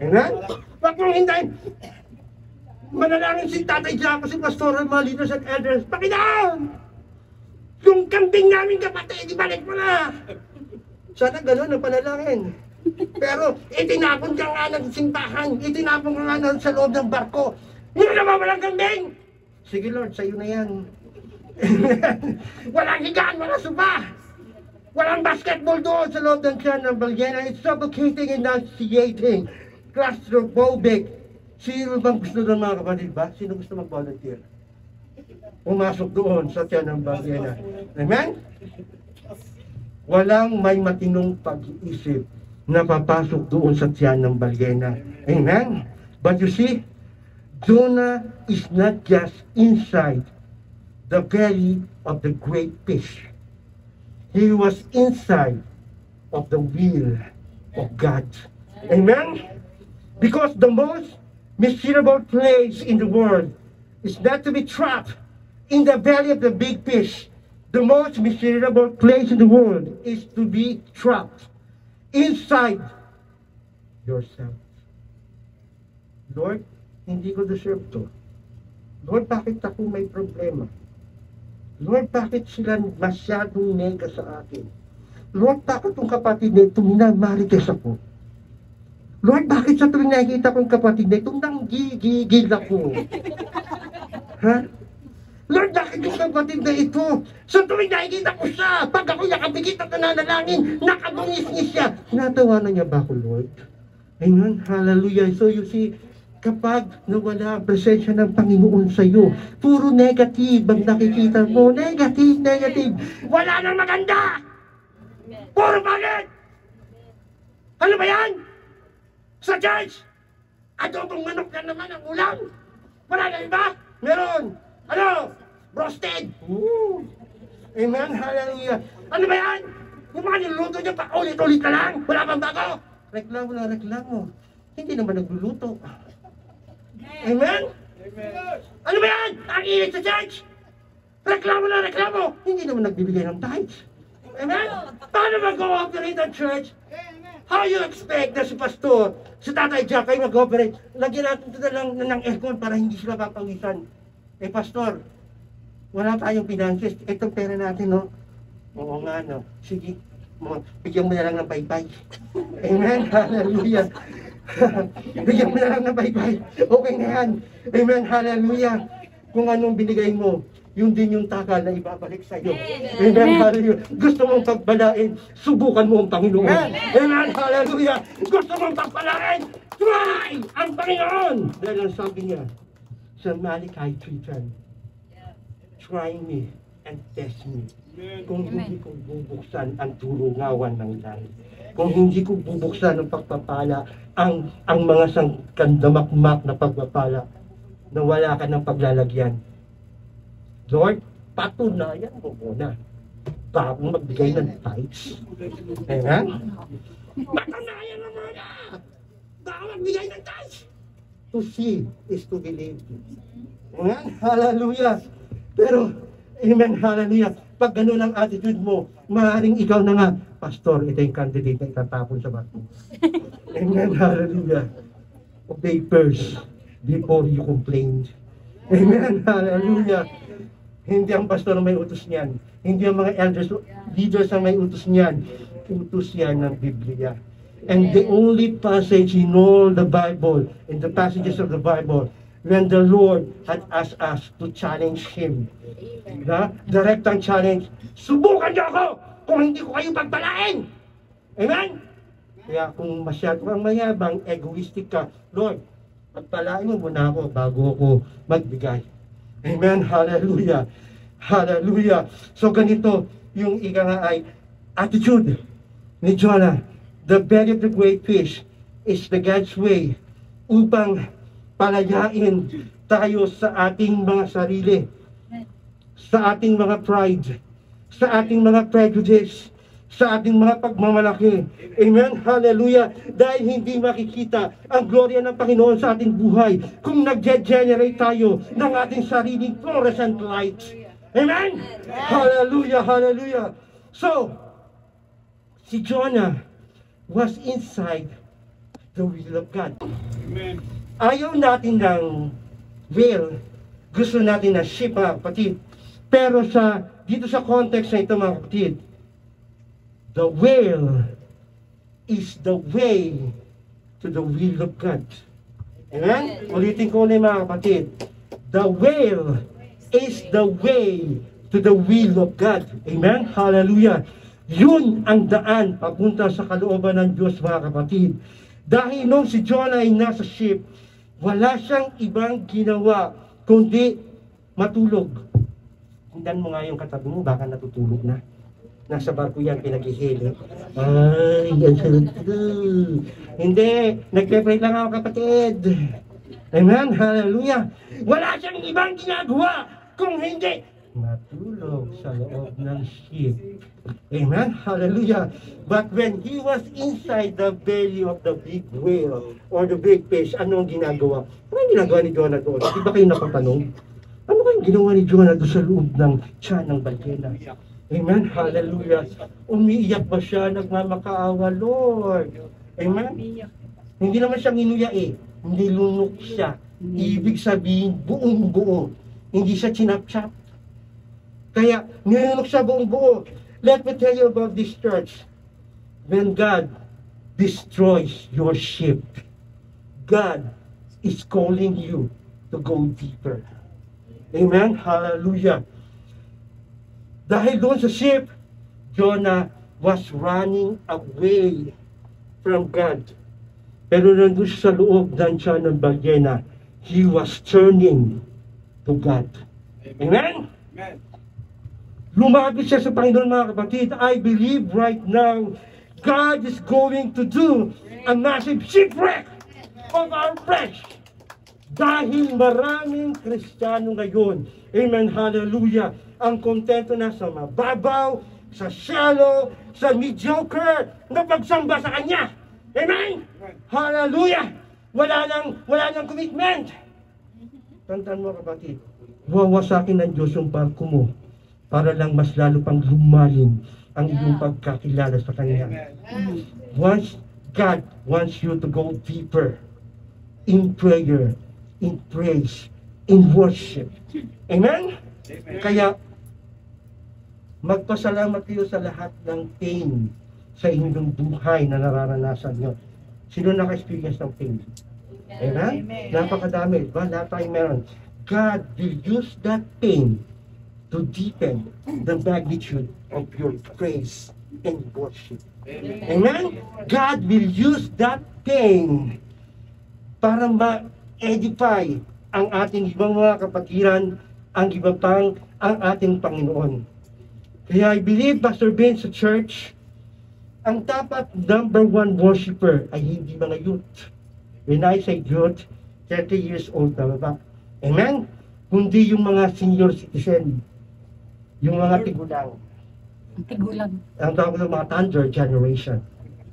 Amen? Huwag mong hintayin. Manalangin si Tatay Jaco, si Pastor, mga leaders and elders. Pakinaan! Yung camping namin kapatid, ibalik mo na. Sana gano'n ang panalangin. Pero itinapon ka nga ng simbahan, itinapon ka nga sa loob ng barko. Hindi na mawalang kambing! Sige Lord, sa'yo na yan. Walang higaan, walang suba. Walang basketball doon sa loob ng tiyan ng balyena. It's suffocating and nauseating. Claustrophobic. Sino bang gusto ng mga kapatid ba? Sino gusto mag-volunteer? Pumasok doon sa tiyan ng balyena. Amen? Walang may matinong pag-iisip na papasok doon sa tiyan ng balyena. Amen? But you see, Jonah is not just inside the belly of the great fish. He was inside of the will of God. Amen? Because the most miserable place in the world is not to be trapped in the belly of the big fish. The most miserable place in the world is to be trapped inside yourself. Lord, hindi ko deserve to. Lord, bakit ako may problema? Lord, bakit sila masyadong nega sa akin? Lord, bakit itong kapatid na ito minamarites ako? Lord, bakit sa tuwing nakikita kong kapatid na itong nanggigigil ako? Ha? Lord, bakit yung kapatid na ito? Sa tuwing nakikita ko siya, pag ako nakapikit at nananalangin, nakabungis-ngis siya. Natawanan niya ba ako, Lord? Amen? Hallelujah. So you see, kapag nawala ang presensya ng Panginoon sa iyo, puro negative ang nakikita mo. Negative, negative. Wala nang maganda. Puro pangit. Ano ba yan? Sa church, adobong manok na naman ang ulam. Wala na iba? Meron. Ano? Roasted. Ooh. Amen. Hallelujah. Ano ba yan? Yung mga niluluto niya pa ulit-ulit na lang. Wala pang bago. Reklamo na reklamo. Hindi naman nagluluto. Amen? Amen. Ano ba yan? Ang init sa church? Reklamo na reklamo. Hindi naman nagbibigay ng tithes. Amen? Paano mag-cooperate ang church? How you expect na si Pastor, si Tatay Jack ay mag-operate? Lagyan natin ito na lang ng aircon para hindi sila papawisan. Eh Pastor, wala tayong finances. Itong pera natin, no? Oo nga, no? Sige, bigyan mo na lang ng paypay. Amen? Hallelujah. Bigyan mo na lang ng paypay. Okay na yan. Amen? Hallelujah. Kung anong binigay mo, yun din yung takal na ibabalik sa iyo. Amen. Hallelujah. Gusto mong pagbalain, subukan mo ang Panginoon. Amen. Hallelujah. Gusto mong pagbalain, try ang Panginoon. Dahil ang sabi niya sa Malachi 3:10, try me and test me. Kung hindi ko bubuksan ang turungawan ng langit, kung hindi ko bubuksan ang pagpapala, ang mga sangkandamakmak na pagpapala, na wala ka ng paglalagyan. Lord, patunayan mo muna bago magbigay ng tithes. Amen? Patunayan mo muna bago magbigay ng tithes. To see is to believe. Amen? Hallelujah. Pero, amen, hallelujah. Pag ganun ang attitude mo, maaaring ikaw na nga, Pastor, ito yung candidate na itatapon sa bato. Amen, hallelujah. Obey first before you complain. Amen, hallelujah. Hindi ang pastor ang may utos niyan. Hindi ang mga elders, leaders ang may utos niyan. Utos yan ng Biblia. And the only passage in all the Bible, in the passages of the Bible, when the Lord had asked us to challenge Him. Direct ang challenge, subukan niyo ako kung hindi ko kayo pagpalain. Amen? Kaya kung masyado kang mayabang, egoistic ka, Lord, pagpalain mo muna ako bago ako magbigay. Amen? Hallelujah. Hallelujah. So ganito, yung ika nga ay attitude ni Jonah. The belly of the great fish is the God's way upang palayain tayo sa ating mga sarili, sa ating mga pride, sa ating mga prejudice, sa ating mga pagmamalaki. Amen? Hallelujah. Dahil hindi makikita ang gloria ng Panginoon sa ating buhay kung nag-generate tayo ng ating sariling fluorescent light. Amen? Hallelujah, hallelujah. So, si Jonah was inside the will of God. Amen. Ayaw natin ng whale, gusto natin ng ship, mga kapatid. Pero dito sa context na ito, mga kapatid, the whale is the way to the will of God. Amen? Ulitin ko ulit, mga kapatid. The whale is the way to the will of God. Amen? Hallelujah. Yun ang daan papunta sa kalooban ng Diyos, mga kapatid. Dahil nung si Jonah ay nasa ship, wala siyang ibang ginawa kundi matulog. Tingnan mo nga yung katabi mo, baka natutulog na. Nasa barko yan, pinaghihili. Ay, ang sarap. Hindi, nagpe-pray lang ako, kapatid. Amen, hallelujah. Wala siyang ibang ginagawa kung hindi matulog sa loob ng ship. Amen, hallelujah. But when he was inside the belly of the big whale or the big fish, anong ginagawa? Ano ang ginagawa ni Jonah doon? Di ba kayo napatanong? Ano ba yung ginawa ni Jonah doon sa loob ng tiyan ng balkena? Amen, hallelujah. Umiiyak ba siya? Nagmamakaawa, Lord. Amen? Hindi naman siya nginuya nilunok siya. Ibig sabihin, buong buo. Hindi siya chinap-chap. Kaya, nilunok siya buong buo. Let me tell you about this church. When God destroys your ship, God is calling you to go deeper. Amen? Hallelujah. Dahil doon sa ship, Jonah was running away from God. Pero nandun siya sa loob ng tiyan ng balyena, he was turning to God. Amen? Amen. Lumapit siya sa Panginoon, mga kapatid. I believe right now, God is going to do a massive shipwreck of our flesh. Dahil maraming Kristiyano ngayon, amen, hallelujah, ang kontento na sa mababaw, sa shallow, sa mediocre, na pagsamba sa Kanya. Amen? Hallelujah! Wala nang commitment. Tandaan mo, kapatid, wawasakin ng Diyos yung barko mo para lang mas lalo pang lumalim ang iyong pagkakilala sa Kanya. Once God wants you to go deeper in prayer, in praise, in worship. Amen? Kaya, magpasalamat kayo sa lahat ng pain sa inyong buhay na nararanasan nyo. Sino naka-experience ng pain? Amen? Napakadami. Lahat tayo meron. God will use that pain to deepen the magnitude of your praise and worship. Amen? God will use that pain para ma-edify ang ating ibang mga kapatiran, ang iba pang ang ating Panginoon. Kaya I believe, Pastor Ben, sa church, ang dapat number one worshiper ay hindi mga youth. When I say youth, 30 years old na ba? Amen? Kundi yung mga senior citizen, yung mga tigulang. Tigulang. Ang tawag ng mga thunder generation.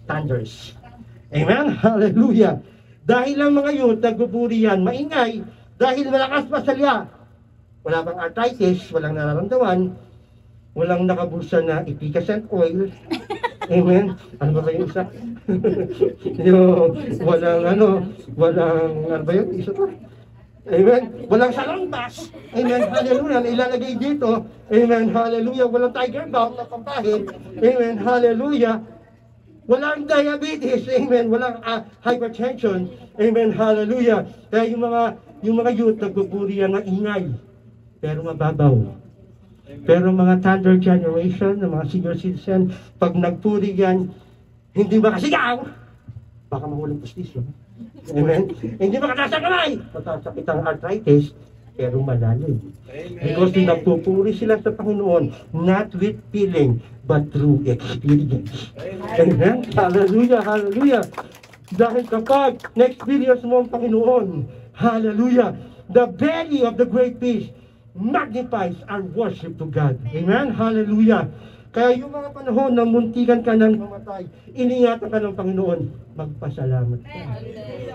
Thunders. Amen? Hallelujah. Dahil ang mga youth, nagpupuri yan, maingay, dahil malakas pa salya. Wala bang arthritis, walang nararamdaman, walang nakabulsa na efficacent oil. Amen? Ano ba yung isa? Yung walang, ano ba yun? Isa pa? Amen? Walang salambas. Amen? Hallelujah. Na ilalagay dito. Amen? Hallelujah. Walang tiger balm na pampahin. Amen? Hallelujah. Walang diabetes. Amen? Walang hypertension. Amen? Hallelujah. Kaya yung mga youth, nagpupuri yan na ingay. Pero mababaw. Pero mga thunder generation, mga senior citizen, pag nagpuri yan, hindi makasigaw. Baka mahuling pustisyo. Amen? Hindi makataas ang kamay. Matasakit ang arthritis, pero malalim. Because nagpupuri sila sa Panginoon, not with feeling, but through experience. Amen? Hallelujah, hallelujah. Dahil kapag na-experience mo ang Panginoon, hallelujah, the belly of the great fish magnifies our worship to God. Amen? Hallelujah. Kaya yung mga panahon na muntikan ka ng mamatay, iningatan ka ng Panginoon, magpasalamat ka.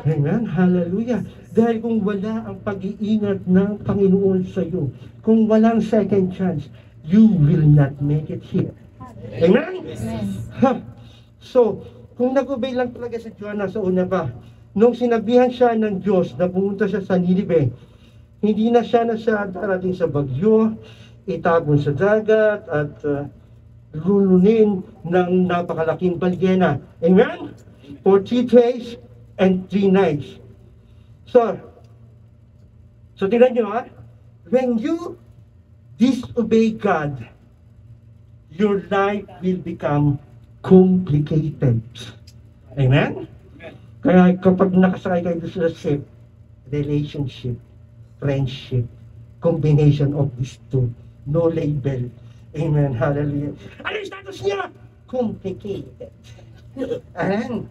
Amen? Hallelujah. Dahil kung wala ang pag-iingat ng Panginoon sa iyo, kung walang second chance, you will not make it here. Amen? Ha. So, kung nag-obey lang talaga si Jonah sa una pa, nung sinabihan siya ng Diyos na pumunta siya sa Ninive, hindi na siya darating sa bagyo, itabon sa dagat, at lulunin ng napakalaking balyena. Amen? For 3 days and 3 nights. So tingnan nyo ha, when you disobey God, your life will become complicated. Amen? Kaya kapag nakasakay kayo sa ship, relationship, friendship, combination of these two, no label. Amen. Hallelujah. Ano yung status niya? Complicated. Ayan.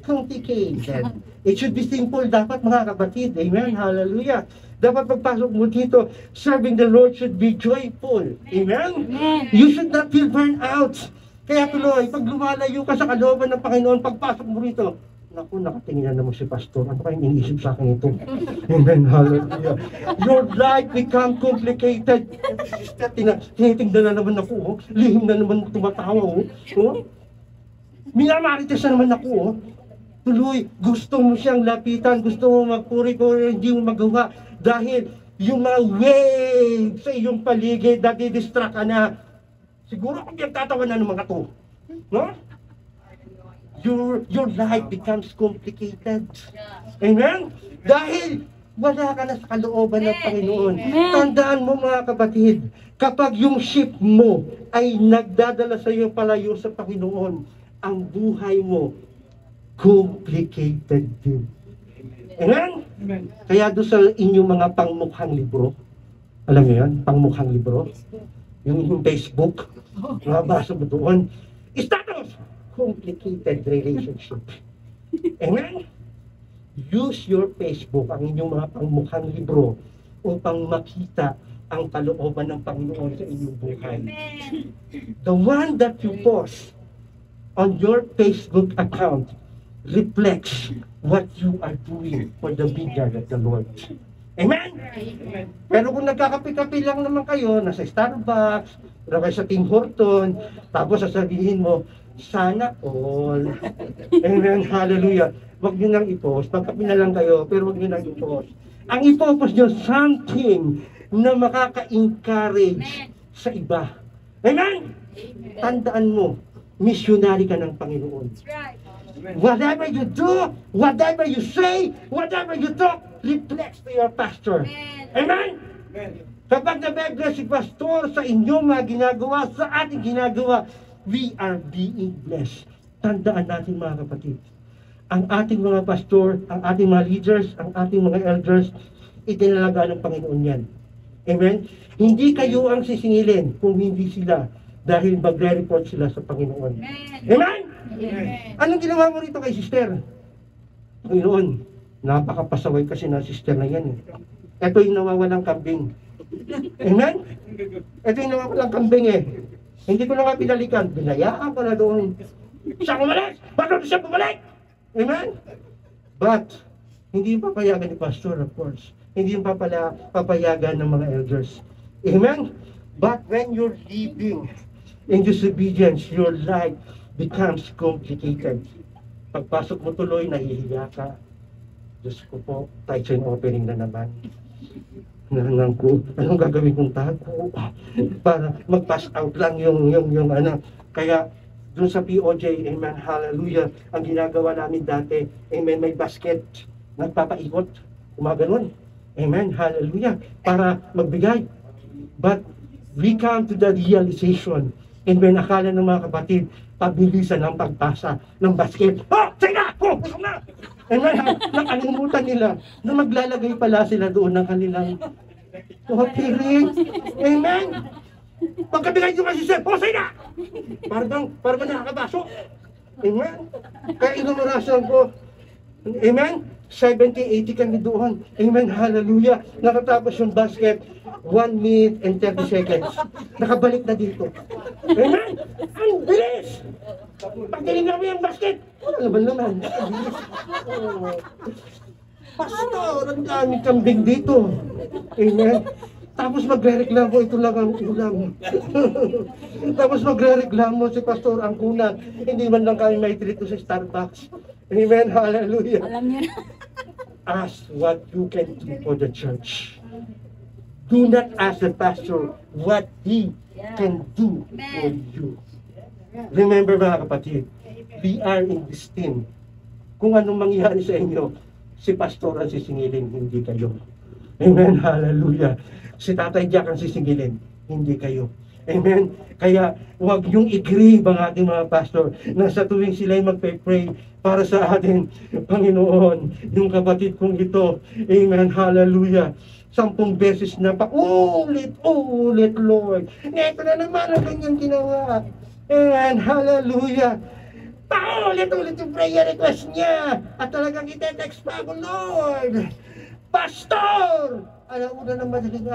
Complicated. It should be simple dapat mga kapatid. Amen. Hallelujah. Dapat pagpasok mo dito, serving the Lord should be joyful. Amen. You should not feel burnt out. Kaya tuloy, pag lumalayo ka sa kalooban ng Panginoon, pagpasok mo rito, naku, nakatingin na naman si Pastor. Ano kayong iniisip sa akin ito? Amen, hallelujah. Your life become complicated. Tinitingnan na naman ako, oh. Lihim na naman tumatawa, oh. Oh? Minamarites na naman ako, oh. Tuloy, gusto mo siyang lapitan, gusto mo magpuri-puri, hindi mo magawa. Dahil yung mga waves sa iyong paligid, nadidistract ka na. Siguro kung yung tatawa na ng mga to. No? Your life becomes complicated. Amen? Dahil wala ka na sa kalooban ng Panginoon. Tandaan mo mga kapatid, kapag yung ship mo ay nagdadala sa iyo palayo sa Panginoon, ang buhay mo complicated din. Amen? Kaya doon sa inyong mga pangmukhang libro, alam mo yan, pangmukhang libro, yung Facebook, mabasa mo doon, status! Complicated relationship. Amen? Use your Facebook, ang inyong mga pangmukhang libro, upang makita ang kalooban ng Panginoon sa inyong buhay. The one that you post on your Facebook account reflects what you are doing for the vineyard of the Lord. Amen? Pero kung nagkakapi-kapi lang naman kayo, nasa Starbucks, kayo sa Tim Horton, tapos sasabihin mo, sana all. Amen, hallelujah. Huwag nyo nang i-post. Magkapi na lang kayo, pero huwag nyo nang i-post. Ang i-post nyo, something na makaka-encourage sa iba. Amen? Tandaan mo, missionary ka ng Panginoon. Whatever you do, whatever you say, whatever you talk, reflects to your pastor. Amen? Kapag nabe-bless si Pastor sa inyong mga ginagawa, sa ating ginagawa, we are being blessed. Tandaan natin mga kapatid, ang ating mga pastor, ang ating mga leaders, ang ating mga elders, itinalaga ng Panginoon yan. Amen? Hindi kayo ang sisingilin kung hindi sila, dahil magre-report sila sa Panginoon. Amen? Amen. Anong ginawa mo rito kay sister? Panginoon, napakapasaway kasi ng sister na yan. Ito yung nawawalang kambing. Amen? Ito yung nawawalang kambing eh. Hindi ko na nga pinalikan. Binayaan ko na doon. Siya umalis! Bakit siya bumalik? Amen? But, hindi yung papayagan ni Pastor, of course. Hindi yung papayagan ng mga elders. Amen? But when you're living in disobedience, your life becomes complicated. Pagpasok mo tuloy, nahihiya ka. Diyos ko po, tithe offering na naman. Nanang ko, anong gagawin kong tago? Para mag-pass out lang yung ano. Kaya, dun sa POJ, amen, hallelujah, ang ginagawa namin dati, amen, may basket, nagpapaikot, gumaganon. Amen, hallelujah, para magbigay. But, we come to the realization, and when akala ng mga kapatid, pabilisan ang pagpasa ng basket. Oh, sige na! Oh, busog na! Amen, nakalimutan nila na maglalagay pala sila doon ng kanilang offering. Amen! Pagkabigay nyo kasi siya, posay na! Parang nakakabaso. Amen? Kaya inumarasan ko. Amen? 70-80 kami doon. Amen? Hallelujah. Nakatapos yung basket, 1 minute and 30 seconds. Nakabalik na dito. Amen? Ang bilis! Pag tinignan mo yung basket, wala naman. Oh. Pastor, ang daming kambing dito. Amen? Tapos magre-reklamo, ito lang ang ulam. Tapos magre-reklamo si Pastor ang kunat. Hindi man lang kami may treat sa Starbucks. Amen, hallelujah. Alam niyo na. Ask what you can do for the church. Do not ask the pastor what he can do for you. Remember mga kapatid, we are in this team. Kung anong mangyari sa inyo, si Pastor ang sisingilin, hindi kayo. Amen, hallelujah. Si Tatay Jack ang sisingilin, hindi kayo. Amen. Kaya huwag niyong i-grieve ang ating mga pastor na sa tuwing sila'y magpe-pray para sa atin, Panginoon, yung kapatid kong ito. Amen, hallelujah. 10 beses na ulit, Lord. Ito na naman ang kanyang ginawa. Amen, hallelujah. Paulit-ulit yung prayer request niya. At talagang ite-text pa ako, Lord. Pastor! Alam mo na ng madaling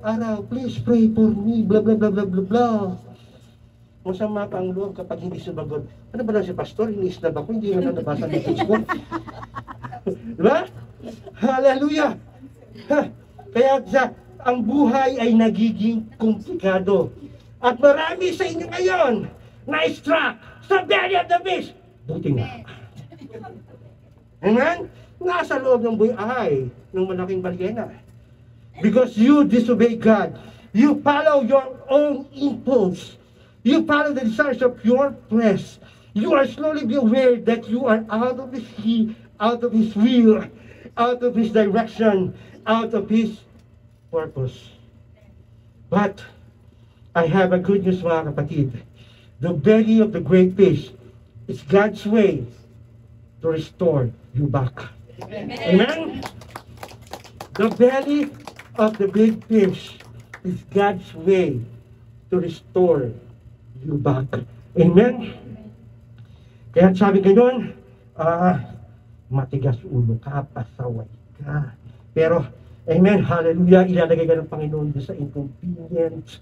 araw, please pray for me, blah, blah, blah, blah, blah, blah. Masama pa ang loob kapag hindi sumagot. Ano ba lang si Pastor? Iniislab ako, hindi na nabasa ng text ko. Diba? Hallelujah! Ha. Kaya ang buhay ay nagiging komplikado. At marami sa inyo ngayon na-struck sa belly of the beast. Buti nga. Amen? Nasa loob ng buhay ng malaking balyena. Because you disobey God. You follow your own impulse. You follow the desires of your flesh. You are slowly be aware that you are out of His will, out of His direction, out of His purpose. But, I have a good news mga kapatid. The belly of the great fish is God's way to restore you back. Amen? The belly of the big fish is God's way to restore you back. Amen? Kaya sabi ganyan, matigas ulo ka, pasaway ka. Pero, amen, hallelujah, ilalagay ka ng Panginoon doon sa inconvenience,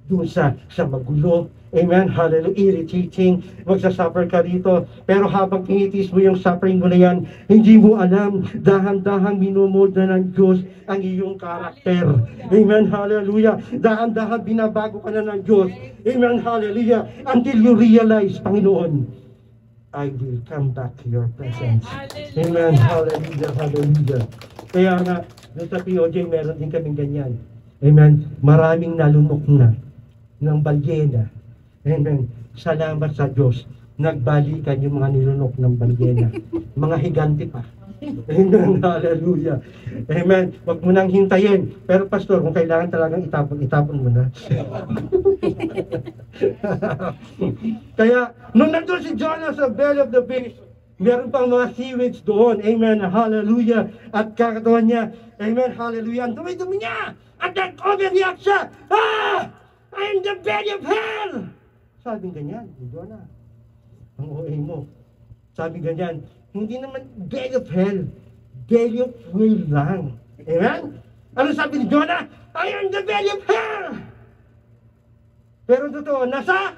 doon sa magulo. Amen, hallelujah, irritating, magsasuffer ka rito. Pero habang tinitis mo yung suffering mo na yan, hindi mo alam, dahan-dahang minumod na ng Diyos ang iyong karakter. Amen, hallelujah. Dahan-dahang binabago ka na ng Diyos. Amen, hallelujah. Until you realize, Panginoon, I will come back to your presence. Amen, hallelujah, hallelujah. Kaya nga, doon sa POJ, meron din kaming ganyan. Amen, maraming nalunok na ng balyena. Amen. Salamat sa Diyos. nagbalikan yung mga nilunok ng balyena. Mga higante pa. Amen. Hallelujah. Amen. Huwag mo nang hintayin. Pero pastor, kung kailangan talagang itapon, itapon mo na. Kaya, nung nandun si Jonah sa belly of the fish, meron pang mga seaweeds doon. Amen. Hallelujah. At kakatawan niya, amen. Hallelujah. Ang dumi-dumi niya. At nag-overreact siya. Ah! I'm the belly of hell! Sabi ganyan, Jonah. Ang OA mo. Sabi ganyan, hindi naman belly of hell. Belly of whale lang. Amen? Ano sabi ni Jonah? I am the belly of hell! Pero totoo, nasa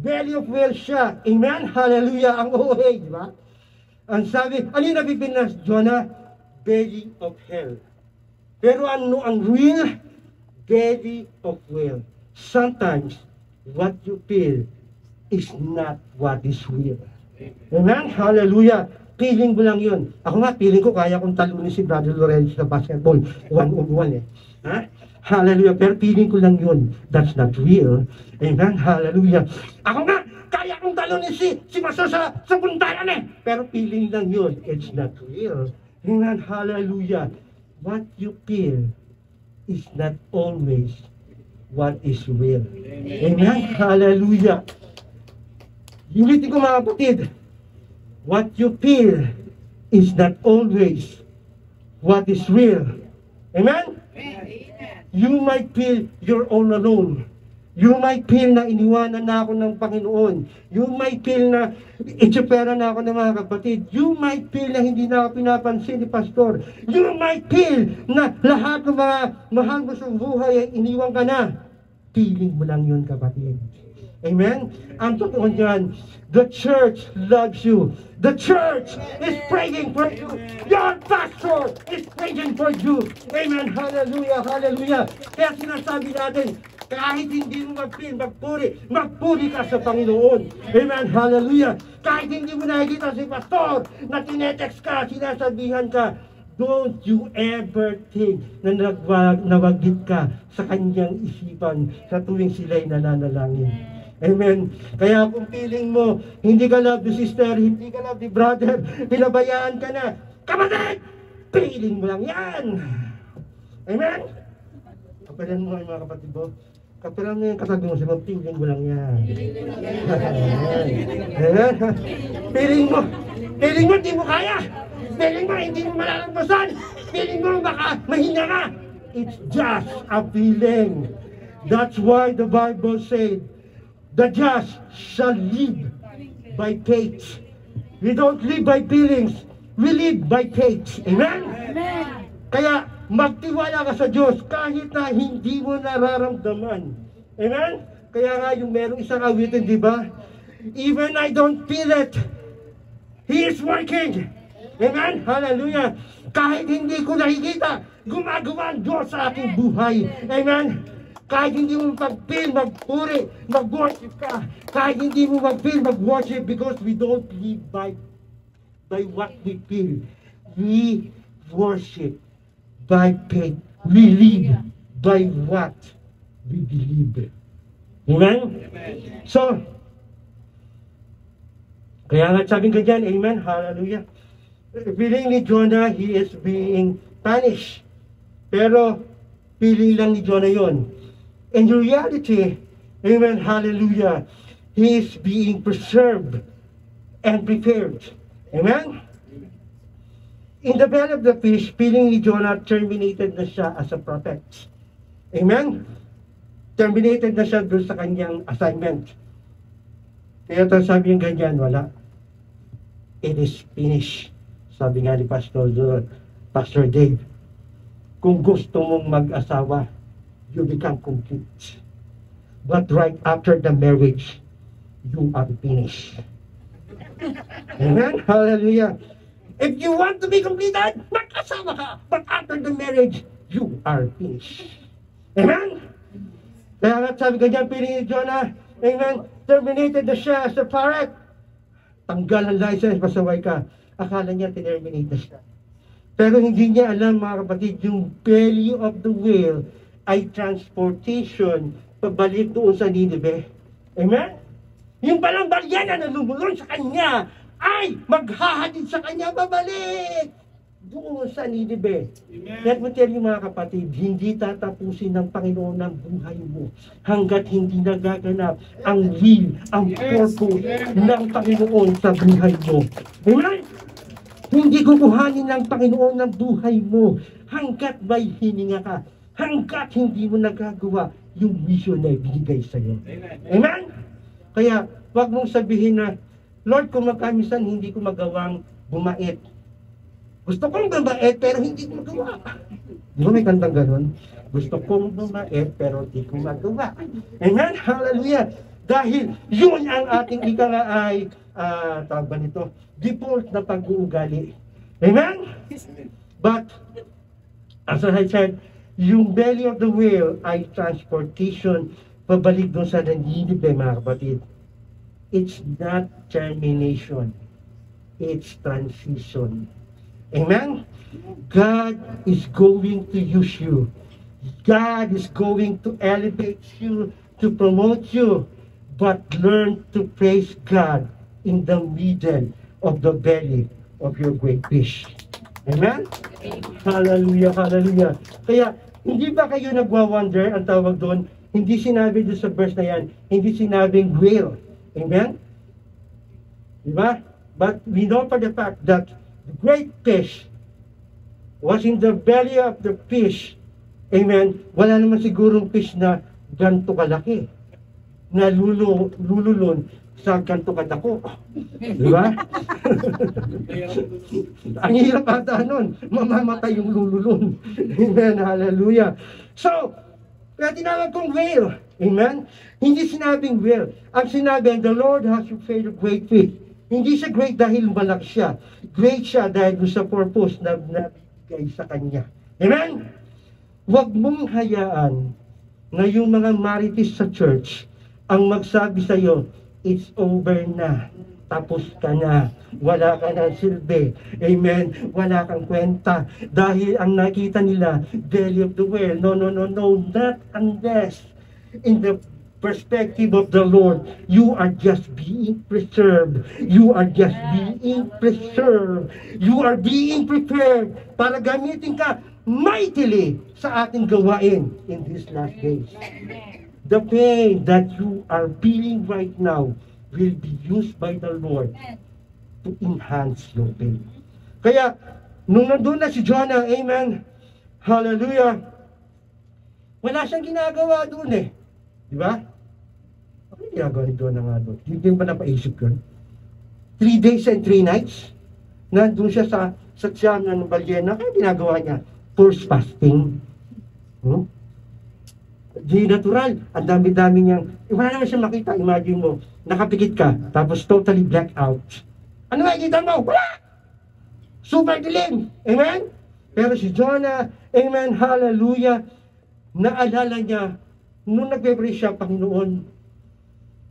belly of whale siya. Amen? Hallelujah. Ang OA, di ba? Ang sabi, ano yung nabipinas, Jonah? Belly of hell. Pero ano ang real? Belly of whale. Sometimes, what you feel is not what is real. Amen? Hallelujah. Feeling mo lang yun. Ako nga, feeling ko, kaya kong talunin si Brother Lorenzo sa basketball. 1-on-1 eh. Ha? Hallelujah. Pero feeling ko lang yun. That's not real. Amen? Hallelujah. Ako nga, kaya kong talunin si Maso sa puntayan eh. Pero feeling lang yun. It's not real. Amen? Hallelujah. What you feel is not always what is real. Amen? Hallelujah. Ulitin ko mga kapatid, what you feel is not always what is real. Amen? You might feel you're all alone. You might feel na iniwanan na ako ng Panginoon. You might feel na itsipera na ako ng mga kapatid. You might feel na hindi na ako pinapansin ni Pastor. You might feel na lahat ng mga mahal mo sa buhay ay iniwan ka na. Feeling mo lang yun, kapatid. Amen? Ang totoo niyan, the church loves you. The church is praying for you. Your pastor is praying for you. Amen? Hallelujah, hallelujah. Kaya sinasabi natin, kahit hindi mo mag-feel, magpuri ka sa Panginoon. Amen? Hallelujah. Kahit hindi mo nakikita si pastor na tinetext ka, sinasabihan ka, don't you ever think na nawagit ka sa kanyang isipan sa tuwing sila'y nananalangin. Amen. Kaya kung feeling mo, hindi ka love ni sister, hindi ka love ni brother, pinabayaan ka na, kapatid! Feeling mo lang yan! Amen? Kapalan mo mga kapatid mo. Kapalan mo yung katabi mo sa mga feeling mo lang yan. Amen? Feeling mo, hindi mo kaya. Feeling mo, hindi mo malalampasan. Feeling mo, baka mahina ka. It's just a feeling. That's why the Bible said, the just shall live by faith. We don't live by feelings. We live by faith. Amen? Amen. Kaya magtiwala ka sa Diyos kahit na hindi mo nararamdaman. Amen? Kaya nga yung merong isang awitin, di ba? Even I don't feel it, He is working. Amen? Hallelujah. Kahit hindi ko nakikita, gumagawa ang Diyos sa aking buhay. Amen? Kahit hindi mo mag-feel, magpuri, mag-worship ka. Kahit hindi mo mag-feel, mag-worship because we don't live by what we feel. We worship by faith. We live by what we believe. Amen? So, kaya nga sabing ganyan, amen, hallelujah. Feeling ni Jonah, he is being punished. Pero, feeling lang ni Jonah yon. In reality, amen, hallelujah, he is being preserved and prepared. Amen? In the belly of the fish, feeling ni Jonah, terminated na siya as a prophet. Amen? Terminated na siya doon sa kanyang assignment. Kaya ito sabi yung ganyan, wala. It is finished. Sabi nga ni Pastor Dave, kung gusto mong mag-asawa, you become complete. But right after the marriage, you are finished. Amen? Hallelujah. If you want to be completed, mag-asawa ka. But after the marriage, you are finished. Amen? Kaya nga sabi ganyan, piling ni Jonah, amen, terminated na siya as a parrot. Tanggal ang license, pasaway ka. Akala niya terminate na siya. Pero hindi niya alam, mga kapatid, yung belly of the whale ay transportation pabalik doon sa Nineveh. Amen? Yung palang balyena na lumulon sa kanya ay maghahatid sa kanya babalik doon sa Ninive. Let me tell you mga kapatid, hindi tatapusin ng Panginoon ang buhay mo hanggat hindi nagaganap ang will, ang purpose ng Panginoon sa buhay mo. Amen? Hindi kukuhanin ng Panginoon ang buhay mo hanggat may hininga ka, hanggat hindi mo nagagawa yung mission na ibinigay sa'yo. Amen? Kaya, wag mong sabihin na, Lord, kung magkamisan hindi ko magawang bumait. Gusto kong bumait, pero hindi ko magawa. Di ba may kantang ganon? Gusto kong bumait, pero hindi ko magawa. Amen? Hallelujah! Dahil yun ang ating ika nga ay, tawag ba nito, default na pag-uugali. Amen? But, as I said, yung belly of the whale ay transportation pabalik doon sa Ninive, mga kapatid. It's not termination. It's transition. Amen? God is going to use you. God is going to elevate you, to promote you. But learn to praise God in the middle of the belly of your great fish. Amen? Hallelujah, hallelujah. Kaya, hindi ba kayo nagwa-wonder, ang tawag doon, hindi sinabi doon sa verse na yan, hindi sinabing whale. Amen? Diba? But we know for the fact that the great fish was in the belly of the fish. Amen? Wala naman sigurong fish na ganito kalaki, na lululun sa ganito kadako. Diba? Ang hirap ata nun. Mamamatay yung lululun. Amen? Hallelujah. So, kaya tinawag kong whale. Amen? Hindi sinabing whale. Ang sinabi, the Lord has prepared a great fish. Hindi siya great dahil malaki siya. Great siya dahil sa purpose na nabigay sa kanya. Amen? Huwag mong hayaan na yung mga marites sa church ang magsabi sa iyo, it's over na. Tapos ka na. Wala ka na silbi. Amen? Wala kang kwenta. Dahil ang nakita nila, belly of the whale. No, no, no, no. Not unless in the perspective of the Lord, you are just being preserved. You are just being preserved. You are being prepared para gamitin ka mightily sa ating gawain in these last days. The pain that you are feeling right now will be used by the Lord to enhance your faith. Kaya, nung nandun na si Jonah, amen, hallelujah, wala siyang ginagawa doon eh. Di ba? Ano yung ginagawa ni Jonah nga doon? Hindi ba napaisip yun? 3 days and 3 nights, nandun siya sa tiyan ng balyena. Kaya ginagawa niya? Forced fasting. Di natural. Ang dami-dami niyang, wala naman siya makita. Imagine mo, nakapikit ka, tapos totally black out. Ano makikita mo? Wala! Super dilim. Amen? Pero si Jonah, amen, hallelujah, naalala niya, nung nagpe-pray siya, Panginoon,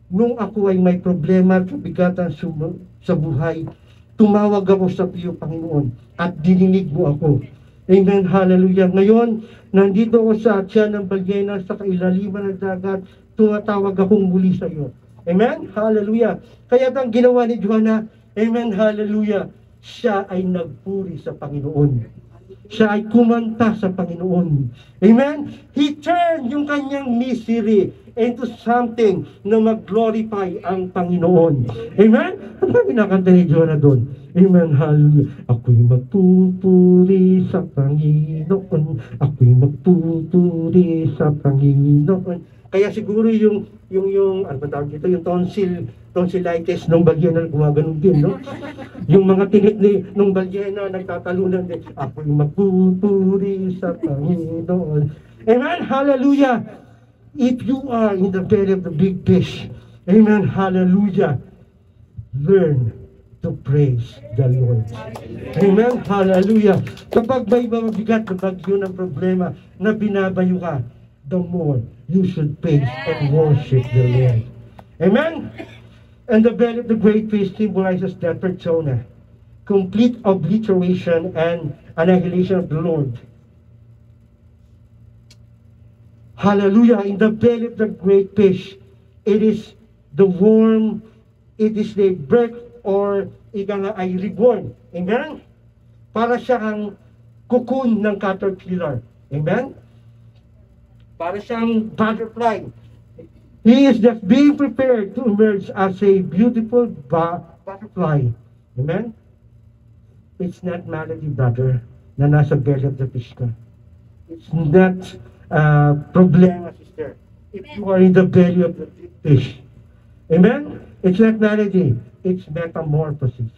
nung ako ay may problema, kabigatan sa buhay, tumawag ako sa iyo, Panginoon, at dininig mo ako. Amen, hallelujah. Ngayon, nandito ako sa tiyan ng balyena, sa kailaliman ng dagat, tumatawag akong muli sa iyo. Amen, hallelujah. Kaya ang ginawa ni Jonah, amen, hallelujah, siya ay nagpuri sa Panginoon. Siya ay kumanta sa Panginoon. Amen? He turned yung kanyang misery into something na mag-glorify ang Panginoon. Amen? Ano ba pinakanta ni Jonah doon? Amen, hallelujah. Ako'y magpupuri sa Panginoon. Ako'y magpupuri sa Panginoon. Kaya siguro yung ano ba tawag dito, yung tonsillitis nung balyena gumaganon din, no? Yung mga tinik nung balyena nagtatalunan din, ako'y magpupuri sa Panginoon. Amen, hallelujah. If you are in the belly of the big fish, amen, hallelujah, learn to praise the Lord. Amen, hallelujah. Kapag may mabigat na bagyo ng problema na binabayo ka, the more you should praise and worship the Lord. Amen? And the belly of the great fish symbolizes death for Jonah. Complete obliteration and annihilation of the Lord. Hallelujah. In the belly of the great fish, it is the worm, it is the birth or ika nga ay reborn. Amen? Para siya ang cocoon ng caterpillar. Amen? Para siyang butterfly. He is just being prepared to emerge as a beautiful butterfly. Amen? It's not malady, brother, na nasa belly of the fish ka. It's not problema, sister, if you are in the belly of the fish. Amen? It's not malady. It's metamorphosis.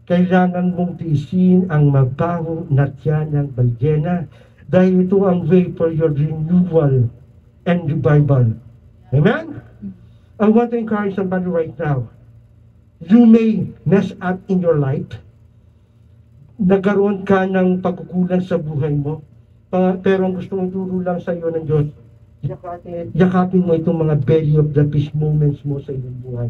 Kailangan mong tiisin ang mabaho na tiyan ng balyena dahil ito ang way for your renewal and revival. Amen? I want to encourage somebody right now. You may mess up in your life. Nagkaroon ka ng pagkukulang sa buhay mo. Pero ang gusto mong turo lang sa iyo ng Diyos, yakapin mo itong mga belly of the fish moments mo sa iyong buhay.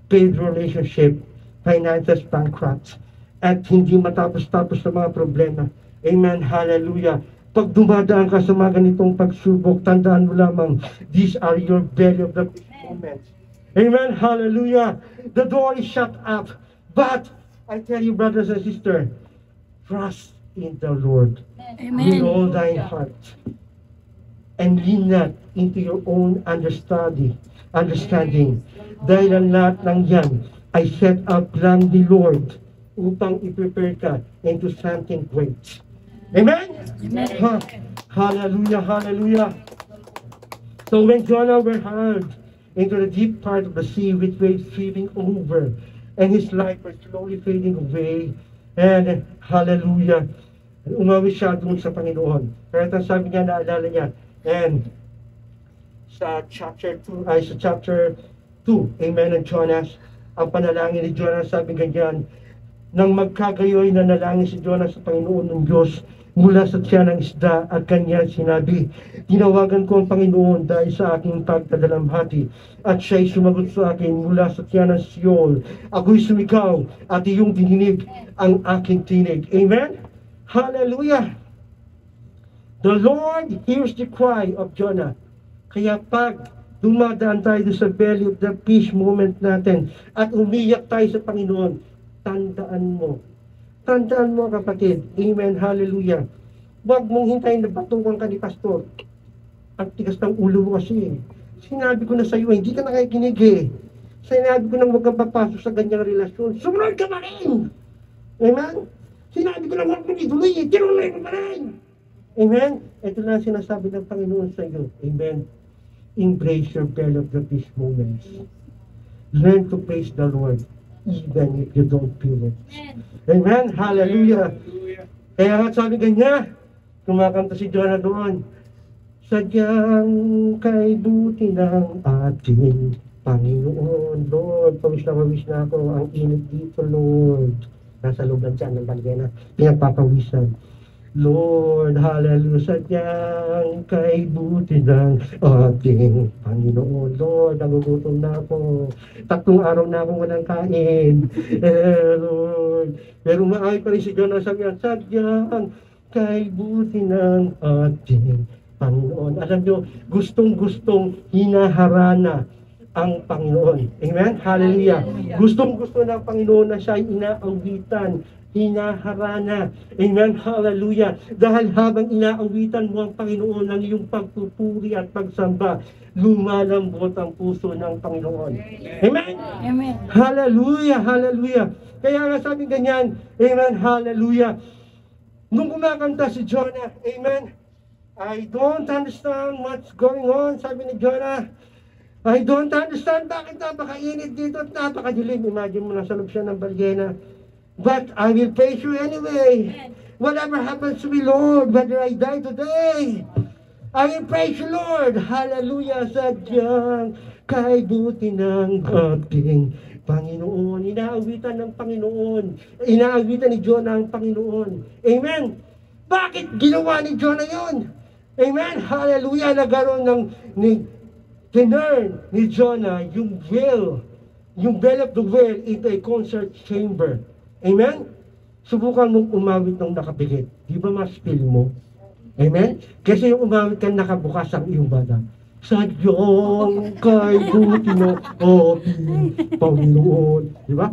Failed relationship, finances bankrupt, at hindi matapos-tapos sa mga problema. Amen, hallelujah. Pag dumadaan ka sa mga ganitong pagsubok, tandaan mo lamang, these are your belly of the fish moments. Amen, hallelujah. The door is shut up. But, I tell you, brothers and sisters, trust in the Lord. Amen. With all thine heart. And lean not into your own understanding. Dahil ang lahat ng yan ay set up lang ni Lord upang i-prepare ka into something great. Amen? Amen. Hallelujah, hallelujah. So when Jonah were hurled into the deep part of the sea with waves sweeping over, and his life was slowly fading away, and hallelujah, umawi siya doon sa Panginoon. Kaya sabi niya, naalala niya, and sa chapter 2, amen, ng Jonas, ang panalangin ni Jonas, sabi ganyan, nang magkagayoy na nalangin si Jonas sa Panginoon ng Diyos mula sa tiyan ng isda at kanya sinabi, tinawagan ko ang Panginoon dahil sa aking pagtadalamhati at siya'y sumagot sa akin mula sa tiyan ng Sheol. Ako'y sumigaw at iyong dininig ang aking tinig. Amen? Hallelujah! The Lord hears the cry of Jonah. Kaya pag dumadaan tayo sa belly of the fish moment natin at umiyak tayo sa Panginoon, tandaan mo, kapatid. Amen. Hallelujah. Huwag mong hintayin na batukan ka ni pastor. Ang tigas ng ulo mo kasi. Sinabi ko na sa iyo, hindi ka nakikinig eh. Sinabi ko na huwag kang papasok sa ganyang relasyon. Sumunod ka pa rin. Amen. Sinabi ko na huwag mong ituloy eh. Tinuloy mo pa rin. Amen. Ito lang sinasabi ng Panginoon sa iyo. Amen. Embrace your belly of the fish moments. Learn to praise the Lord even if you don't feel it. Amen. Hallelujah. Kaya nga sabi kanya, kumakanta si Jonah doon, sadyang kay buti ng ating Panginoon. Lord, pawis na ako. Ang init dito, Lord. Nasa loob ng tiyan ng balyena. Pinagpapawisan. Lord, hallelujah, sadyang kay buti ng ating Panginoon. Lord, nagugutom na ako. 3 araw na akong walang kain. Lord. Pero maayos pa rin si Jonah, sabi niya, sadyang kay buti ng ating Panginoon. Alam niyo, gustong-gustong hinaharana ang Panginoon. Amen? Hallelujah. Gustong-gusto ng Panginoon na siya ay inaawitan, hinaharana. Amen? Hallelujah. Dahil habang inaawitan mo ang Panginoon ng iyong pagpupuri at pagsamba, lumalambot ang puso ng Panginoon. Amen? Amen. Hallelujah, hallelujah. Kaya nga sabi ganyan, amen, hallelujah. Nung kumakanta si Jonah, amen, I don't understand what's going on, sabi ni Jonah. I don't understand bakit napakainit dito at napakadilim. Imagine mo, nasa loob siya ng balyena. But I will praise you anyway. Whatever happens to me, Lord, whether I die today, I will praise you, Lord. Hallelujah. Sadyang kay buti ng ating Panginoon. Inaawitan ng Panginoon. Inaawitan ni Jonah ang Panginoon. Amen. Bakit ginawa ni Jonah yun? Amen. Hallelujah. Nagkaroon ng tinurn ni Jonah yung bell of the whale into a concert chamber. Amen? Subukan mong umawit ng nakapikit. Di ba mas feel mo? Amen? Kasi yung umawit ka nakabukas ang iyong bata. sadyang kay buti na ating Panginoon. Di ba?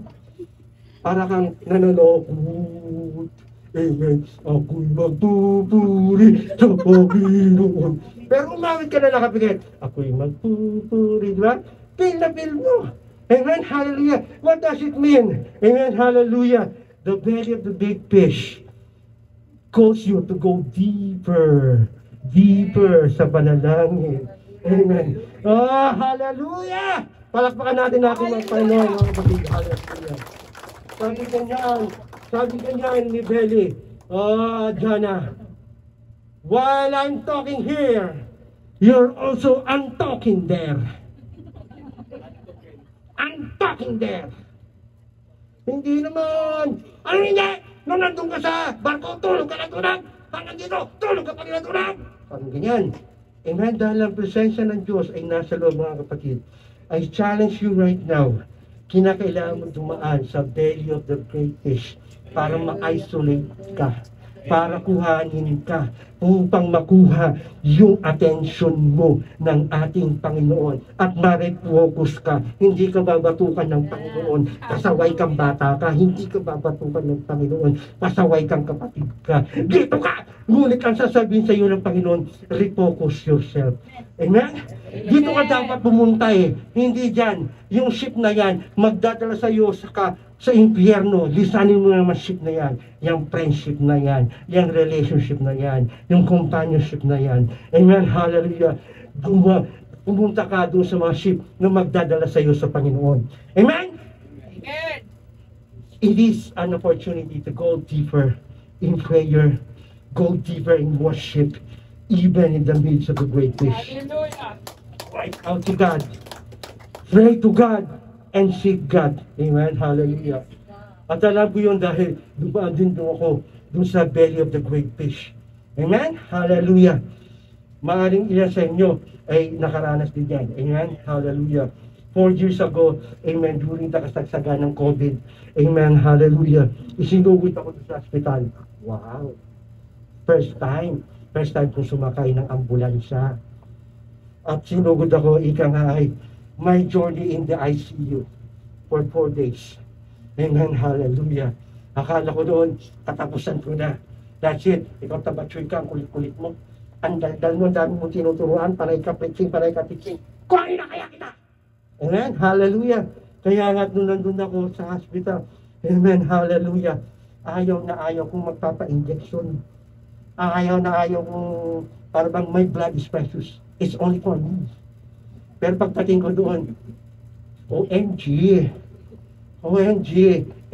Para kang nananakot. Amen. Ako'y magpupuri sa Panginoon. Pero umawit ka na nakapikit. Ako'y magpupuri. Di ba? Feel na feel mo. Amen. Hallelujah. What does it mean? Amen. Hallelujah. The belly of the big fish calls you to go deeper. Deeper sa panalangin. Amen. Oh, hallelujah! Palakpakan natin mga Panginoon, mga kapatid. Hallelujah. Sabi ganyan ni Belly, oh, Jana, while I'm talking here, you're also untalking there. Untalking there. Hindi naman. Ano hindi? Nung nandun ka sa barko, tulog ka na tulog. Hanggang dito, tulog ka pa rin na tulog. Sabi ganyan. Amen. Dahil ang presensya ng Diyos ay nasa loob, mga kapatid. I challenge you right now. Kinakailangan mo dumaan sa belly of the great fish para ma-isolate ka, para kuhanin ka, upang makuha yung attention mo ng ating Panginoon at ma-refocus ka. Hindi ka babatukan ng Panginoon, pasaway kang bata ka. Hindi ka babatukan ng Panginoon, pasaway kang kapatid ka. Dito ka! Ngunit ang sasabihin sa iyo ng Panginoon, refocus yourself. Amen? Dito ka dapat pumunta eh. Hindi dyan. Yung ship na yan, magdadala sa iyo sa impyerno. Lisanin mo naman ship na yan. Yung friendship na yan. Yung relationship na yan. Yung companionship na yan. Amen? Hallelujah. Pumunta ka doon sa mga ship na magdadala sa iyo sa Panginoon. Amen? Amen. It is an opportunity to go deeper in prayer. Go deeper in worship. Even in the midst of the great fish. Hallelujah. Right out to God. Pray to God and seek God. Amen. Hallelujah. At alam ko yun dahil dumaan din doon ako doon sa belly of the great fish. Amen. Hallelujah. Maaring ilan sa inyo ay nakaranas din yan. Amen. Hallelujah. 4 years ago, amen, during the kasagsagan ng COVID. Amen. Hallelujah. Isinugod ako sa hospital. Wow. First time kong sumakay ng ambulansya. At sinugod ako, ika nga ay, my journey in the ICU for 4 days. Amen, hallelujah. Akala ko doon, katapusan ko na. That's it. Ikaw tabatsoy ka, ang kulit-kulit mo. Ang daldal mo, dami mo tinuturuan, panay ka preaching, panay ka teaching. Kuhain na kaya kita! Amen, hallelujah. Kaya nga nung nandun ako sa hospital, amen, hallelujah. Ayaw na ayaw kong magpapa-injection. Ayaw na ayaw kong parang my blood is precious. It's only for me. Pero pagdating ko doon, OMG,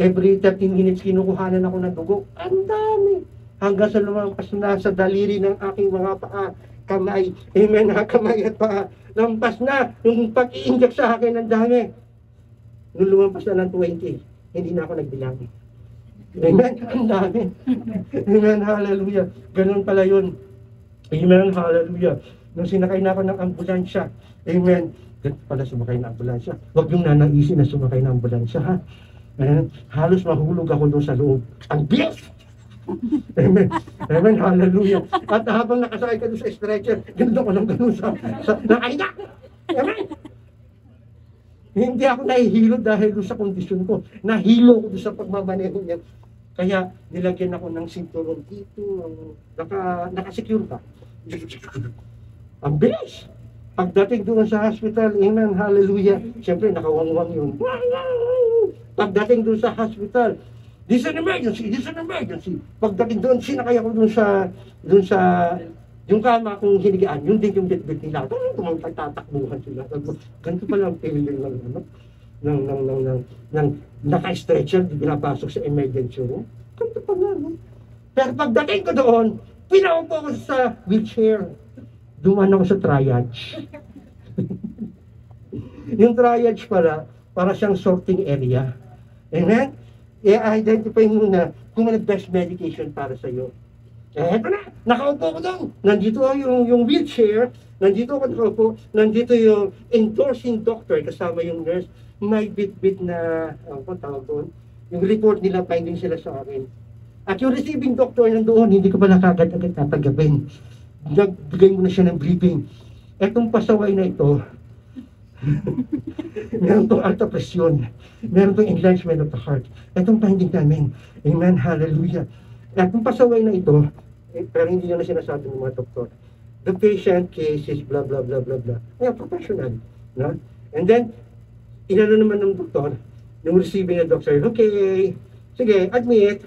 every 13 minutes kinukuhanan ako ng dugo. Ang dami. Hanggang sa lumampas na sa daliri ng aking mga paa, kamay, amen, kamay at paa. Lampas na yung pag-i-inject sa akin ng dami. Nung lumampas na ng 20, hindi na ako nagbilang. Amen. Ang dami. Amen. Hallelujah. Ganun pala yun. Amen. Hallelujah. Nung sinakay na ako ng ambulansya, amen. Ganun pala sumakay ng ambulansya. Huwag yung nanaisin na sumakay ng ambulansya, ha? Amen. Halos mahulog ako doon sa loob. Ang bilis! Amen. Amen. Hallelujah. At habang nakasakay ka doon sa stretcher, ganun ako ng ganun sa nakahiga. Amen. Hindi ako nahihilo dahil doon sa kondisyon ko. Nahilo ko doon sa pagmamaneho niya. Kaya nilagyan ako ng sinturon dito. Nakasecure ka. Ang bilis! Pagdating doon sa hospital, amen, hallelujah. Siyempre, nakawangwang yun. Pagdating doon sa hospital, this is an emergency. Pagdating doon, sinakay ako doon sa yung kama kong hinigaan, yun din yung bitbit nila. Tumang pagtatakbuhan sila. Ganito pala ang feeling ng naka-stretcher, pinapasok sa emergency room. Ganito pala, no? Pero pagdating ko doon, pinaupo ko sa wheelchair. Duman ako sa triage. Yung triage para siyang sorting area. Amen? I-identify muna kung ano best medication para sa iyo. Eto na, nakaupo ko doon. Nandito yung wheelchair, nandito ako nakaupo, nandito yung endorsing doctor, kasama yung nurse, may bit-bit na, tawag doon, yung report nila, finding sila sa akin. At yung receiving doctor nandoon, hindi ko pa nakagad-agad tatagapin. Nagbigay mo na siya ng briefing. Etong pasaway na ito, meron itong alta presyon, meron itong enlargement of the heart. Etong finding namin. Amen, hallelujah. Etong pasaway na ito, pero hindi nyo na sinasabi ng mga doktor. The patient case is blah, blah, blah, blah, blah. Kaya professional. No? And then, inano naman ng doktor, yung receiving na doctor, okay, sige, admit.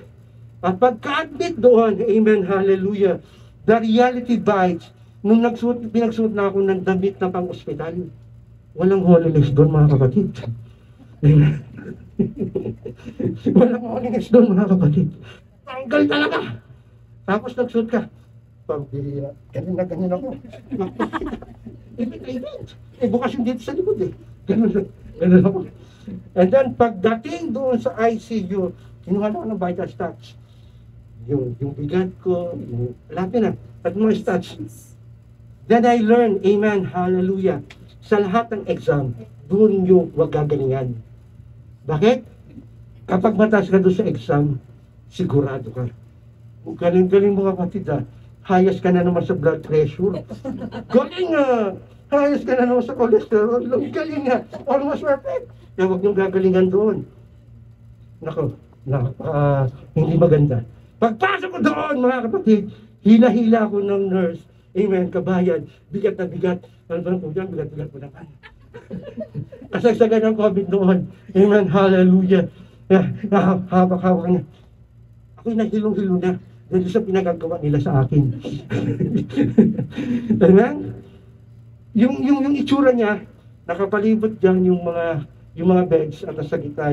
At pagka-admit doon, amen, hallelujah, the reality bites, nung pinagsuot na ako ng damit na pang-ospital, walang holiness doon, mga kapatid. Amen. Walang holiness doon, mga kapatid. Tanggal talaga. Tapos nagsuot ka. Pambihira. Ganun na ganun ako. Ibig. Bukas yung dito sa likod eh. Ganun ako. And then pagdating doon sa ICU, kinuha na ako ng vital stats. Yung bigat ko, lahat na. At mga stats. Then I learned, amen, hallelujah. Sa lahat ng exam, doon yung wag gagalingan. Bakit? Kapag mataas ka doon sa exam, sigurado ka. Galing-galing mga kapatid ha. Hayas ka na naman sa blood pressure. Galing nga! Hayas ka na naman sa cholesterol. Galing nga! Almost perfect! Kaya huwag niyong gagalingan doon. Nako, hindi maganda. Pagpasok ko doon mga kapatid, hila-hila ako ng nurse. Amen, kabayan. Bigat na bigat. Ano ba po dyan? Bigat-bigat po naman. Kasagsagan ng COVID noon. Amen, hallelujah. Hawak-hawak niya. Ako'y nahilong-hilo na. Dahil sa pinagagawa nila sa akin. Amen? Yung itsura niya, nakapalibot dyan yung mga beds at sa gitna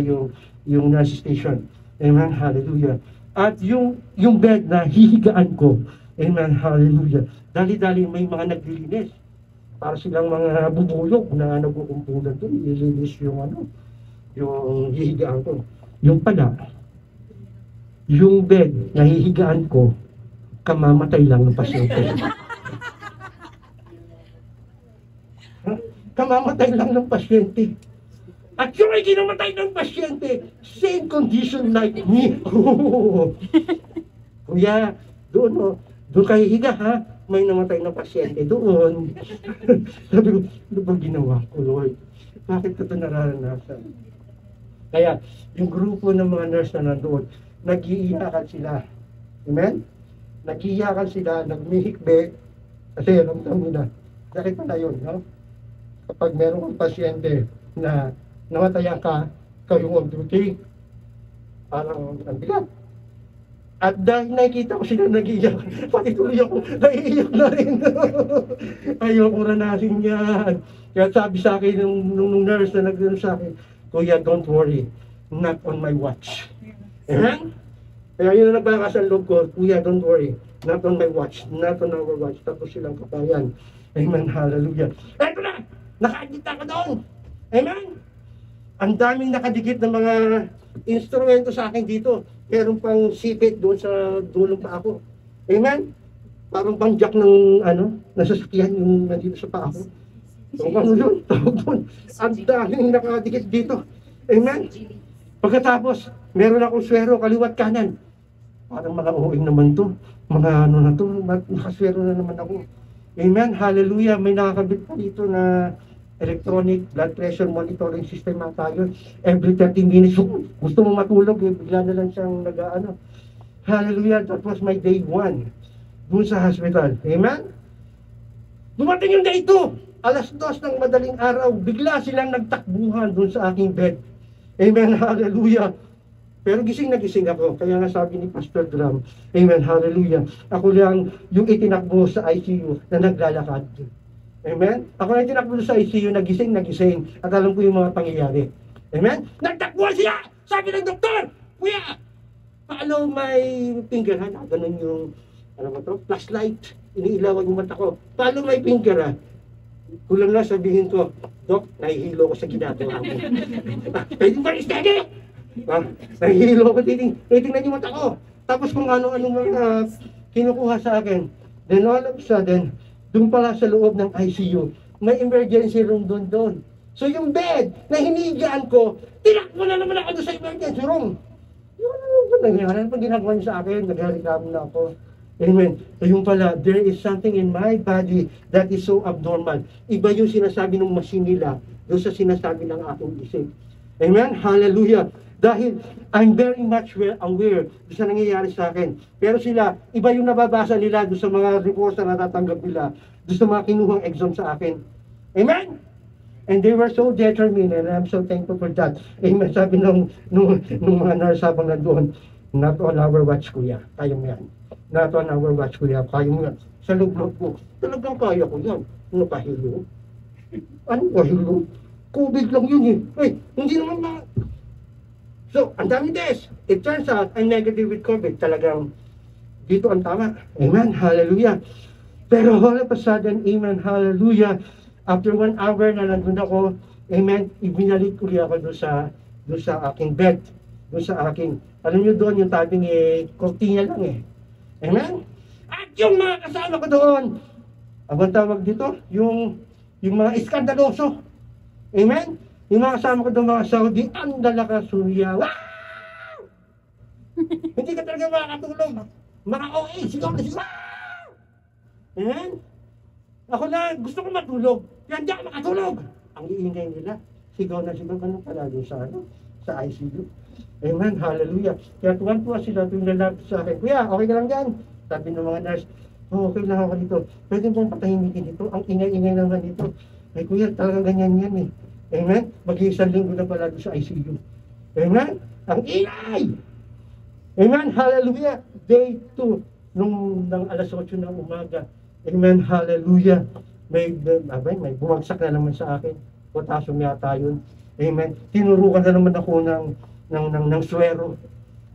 yung nurse station. Amen? Hallelujah. At yung bed na hihigaan ko, amen? Hallelujah. Dali-dali may mga naglilinis. Para silang mga bubulog na nagkukumpulan doon. Ilinis yung hihigaan ko. Yung pala, yung bed na hihigaan ko, kamamatay lang ng pasyente. Kamamatay lang ng pasyente. At yung ay kinamatay ng pasyente, same condition like me. Kuya, doon kayo higa ha, may namatay na pasyente doon. Sabi ko, ano ba ginawa ko, Lord? Bakit ko ito nararanasan? Kaya, yung grupo ng mga nurse na nandoon, nag-iiyakan sila. Amen? Nag-iiyakan sila, nagmihikbe, kasi ramdam mo na. Nakita na yun, no? Kapag meron kang pasyente na namatayan ka, kayo on duty, parang ang bigat. At dahil nakikita ko sila nag-iiyak, pati tuloy ako, naiiyak na rin. Ayoko ranasin yan. Kaya sabi sa akin nung nurse na nag-ano sa akin, Kuya, don't worry, not on my watch. Amen? Kaya yun na nagbakas ang loob ko, Kuya, don't worry, not on my watch, not on our watch. Tapos silang kapayan. Amen, hallelujah. Eto na, nakaagita ka doon. Amen? Ang daming nakadikit ng mga instrumento sa akin dito. Meron pang sipit doon sa dulong pa ako. Amen? Parang pang jack ng nasasakyan yung nandito sa paa ko. So, ano yun? Tawag doon. Ang daming nakadikit dito. Amen? Pagkatapos, meron akong swero, kaliwat kanan. Parang mga uing naman to. Mga na to, nakaswero na naman ako. Amen? Hallelujah. May nakakabit pa dito na electronic blood pressure monitoring system ang tayo. Every 30 minutes, gusto mo matulog, bigla na lang siyang Hallelujah, that was my day 1 doon sa hospital. Amen? Dumating yung day 2, alas 2 ng madaling araw, bigla silang nagtakbuhan doon sa aking bed. Amen, hallelujah. Pero gising na gising ako, kaya nga sabi ni Pastor Drum, amen, hallelujah. Ako lang yung itinakbo sa ICU na naglalakad. Amen? Ako na tinakbo sa ICU, nagising. At alam ko yung mga pangyayari. Amen? Nagtakbuhan siya! Sabi ng doktor! Kuya! Paano may finger ha? Ganun yung, flashlight. Iniilawan yung mata ko. Paano may finger ha? Kulang na sabihin ko, Dok, nahihilo ko sa ginagawa mo. Pwede ba steady? Nahihilo ko, titingnan yung mata ko. Tapos kung ano-ano mga kinukuha sa akin. Then all of a sudden, doon pala sa loob ng ICU, may emergency room doon. So yung bed na hinihigaan ko, tinakbo na naman ako doon sa emergency room. Yun, ano ba nangyari? Ano pa ginagawa niyo sa akin? Nagreklamo na ako. Amen. Ayun pala, there is something in my body that is so abnormal. Iba yung sinasabi ng machine nila doon sa sinasabi ng aking isip. Amen? Hallelujah. Dahil I'm very much aware doon sa nangyayari sa akin. Pero sila, iba yung nababasa nila doon sa mga reports na natatanggap nila, doon sa mga kinuhang exam sa akin. Amen? And they were so determined, and I'm so thankful for that. Amen. Sabi nung mga nurse habang nandoon, not on our watch, kuya. Kaya mo yan. Not on our watch, kuya. Kaya mo yan. Sa loob ko, talagang kaya ko yan. Ano kahilo? Ano kahilo? COVID lang yun eh. Ay, hindi naman na. So, ang dami test. It turns out, I'm negative with COVID. Talagang, dito ang tama. Amen. Hallelujah. Pero all of a sudden, amen. Hallelujah. After 1 hour na nandun ako, amen, ibinalik uli ako doon sa aking bed. Doon sa aking, alam nyo doon, yung tabing kortina lang eh. Amen? At yung mga kasama ko doon, ang tawag dito, yung mga iskandaloso. Amen? Yung mga kasama ko doon, mga Saudi, ang dalakas suya. Wow! Hindi ka talaga makakatulog. Mga OA, sigaw na sigaw. Amen? Ako na, gusto ko matulog. Kaya hindi ako makatulog. Ang iingay nila. Sigaw na sigaw. Ganun pala doon sa ICU. Amen. Hallelujah. Kaya tuwan-tuwa sila tuwing lalapit sa akin. Kuya, okay ka lang dyan? Sabi ng mga nurse, okay lang ako dito. Pwede mong patahimikin dito. Ang ingay-ingay naman dito. Ay kuya, talagang ganyan yan eh. Amen. Mag-iisang linggo na pala doon sa ICU. Amen. Ang ingay! Amen. Hallelujah. Day 2 ng alas 8 ng umaga. Amen, hallelujah. May bumagsak na naman sa akin. Potassium yata yun. Amen. Tinurukan na naman ako ng swero.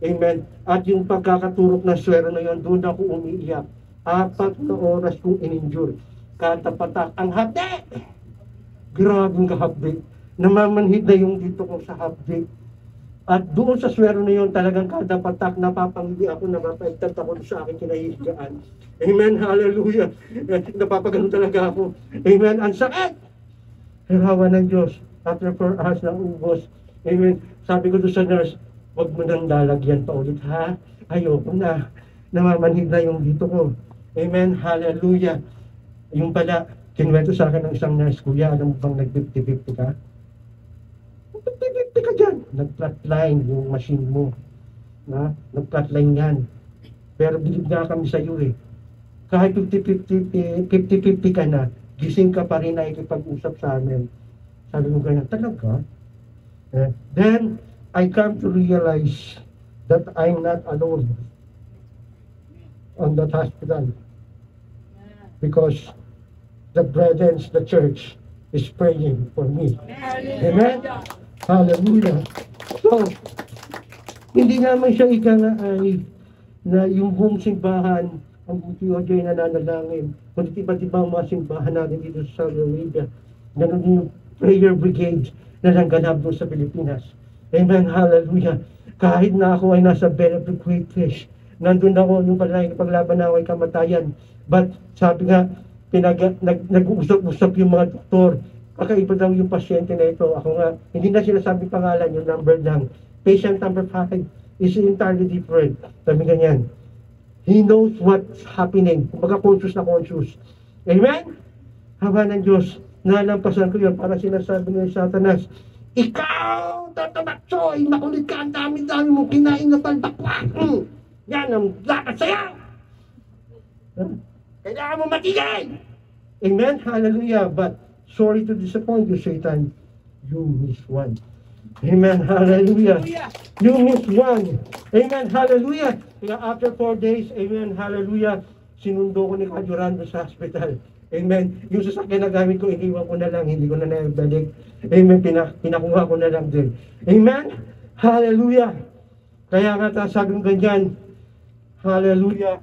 Amen. At yung pagkakaturok ng swero na yun, doon ako umiiyak. 4 na oras kong in-endure. Katapatak ang hapde. Grabing kahapde. Namamanhid na yung dito ko sa hapde. At doon sa swero na yun, talagang kada patak, napapangili ako, napapaigtad ako sa akin kinahihigaan. Amen, hallelujah. Napapagano talaga ako. Amen, ang sakit. Ang hawa ng Diyos. After 4 hours ng ubos. Amen. Sabi ko doon sa nurse, huwag mo nang lalagyan pa ulit ha. Ayoko na. Namamanhid na yung dito ko. Amen, hallelujah. Yung pala, kinwento sa akin ng isang nurse, kuya, alam mo bang nag-50-50 ka? Nag-50-50 ka dyan. Nag-flatline yung machine mo. Nag-flatline yan. Pero bilib nga kami sa iyo eh. Kahit 50-50 ka na, gising ka pa rin na ikipag-usap sa amin. Sabi mo ganyan, talaga? Then, I come to realize that I'm not alone on that hospital. Because the brethren, the church, is praying for me. Amen? Hallelujah. So, hindi naman siya ay na yung buong simbahan, ang BPOJ ay nananalangin. Kundi iba't ibang mga simbahan natin dito sa Saudi Arabia. Ganun yung prayer brigade na nangganap doon sa Pilipinas. Amen, hallelujah. Kahit na ako ay nasa bed of the great fish, nandun ako yung paglaban na ako ay kamatayan. But sabi nga, nag-uusap-usap yung mga doktor. Kakaiba daw yung pasyente na ito. Ako nga, hindi na sila sabi pangalan, yung number lang. Patient number 5 is entirely different. Sabi ganyan. He knows what's happening. Kumbaga conscious na conscious. Amen? Hawa ng Diyos. Nalampasan ko yun para sinasabi ng Satanas, ikaw, tatabatsoy, makulit ka, ang dami-dami mong kinain na palbakwa. Yan ang dapat sa'yo. Kailangan mo matigay. Amen? Hallelujah. But, sorry to disappoint you, Satan. You miss one. Amen. Hallelujah. You miss one. Amen. Hallelujah. Kaya after 4 days, amen. Hallelujah. Sinundo ko ni Kadurando sa hospital. Amen. Yung sasakyan na gamit ko, iniwan ko na lang. Hindi ko na naibalik. Amen. Pinakuha ko na lang din. Amen. Hallelujah. Kaya nga sabi ko ganyan. Hallelujah.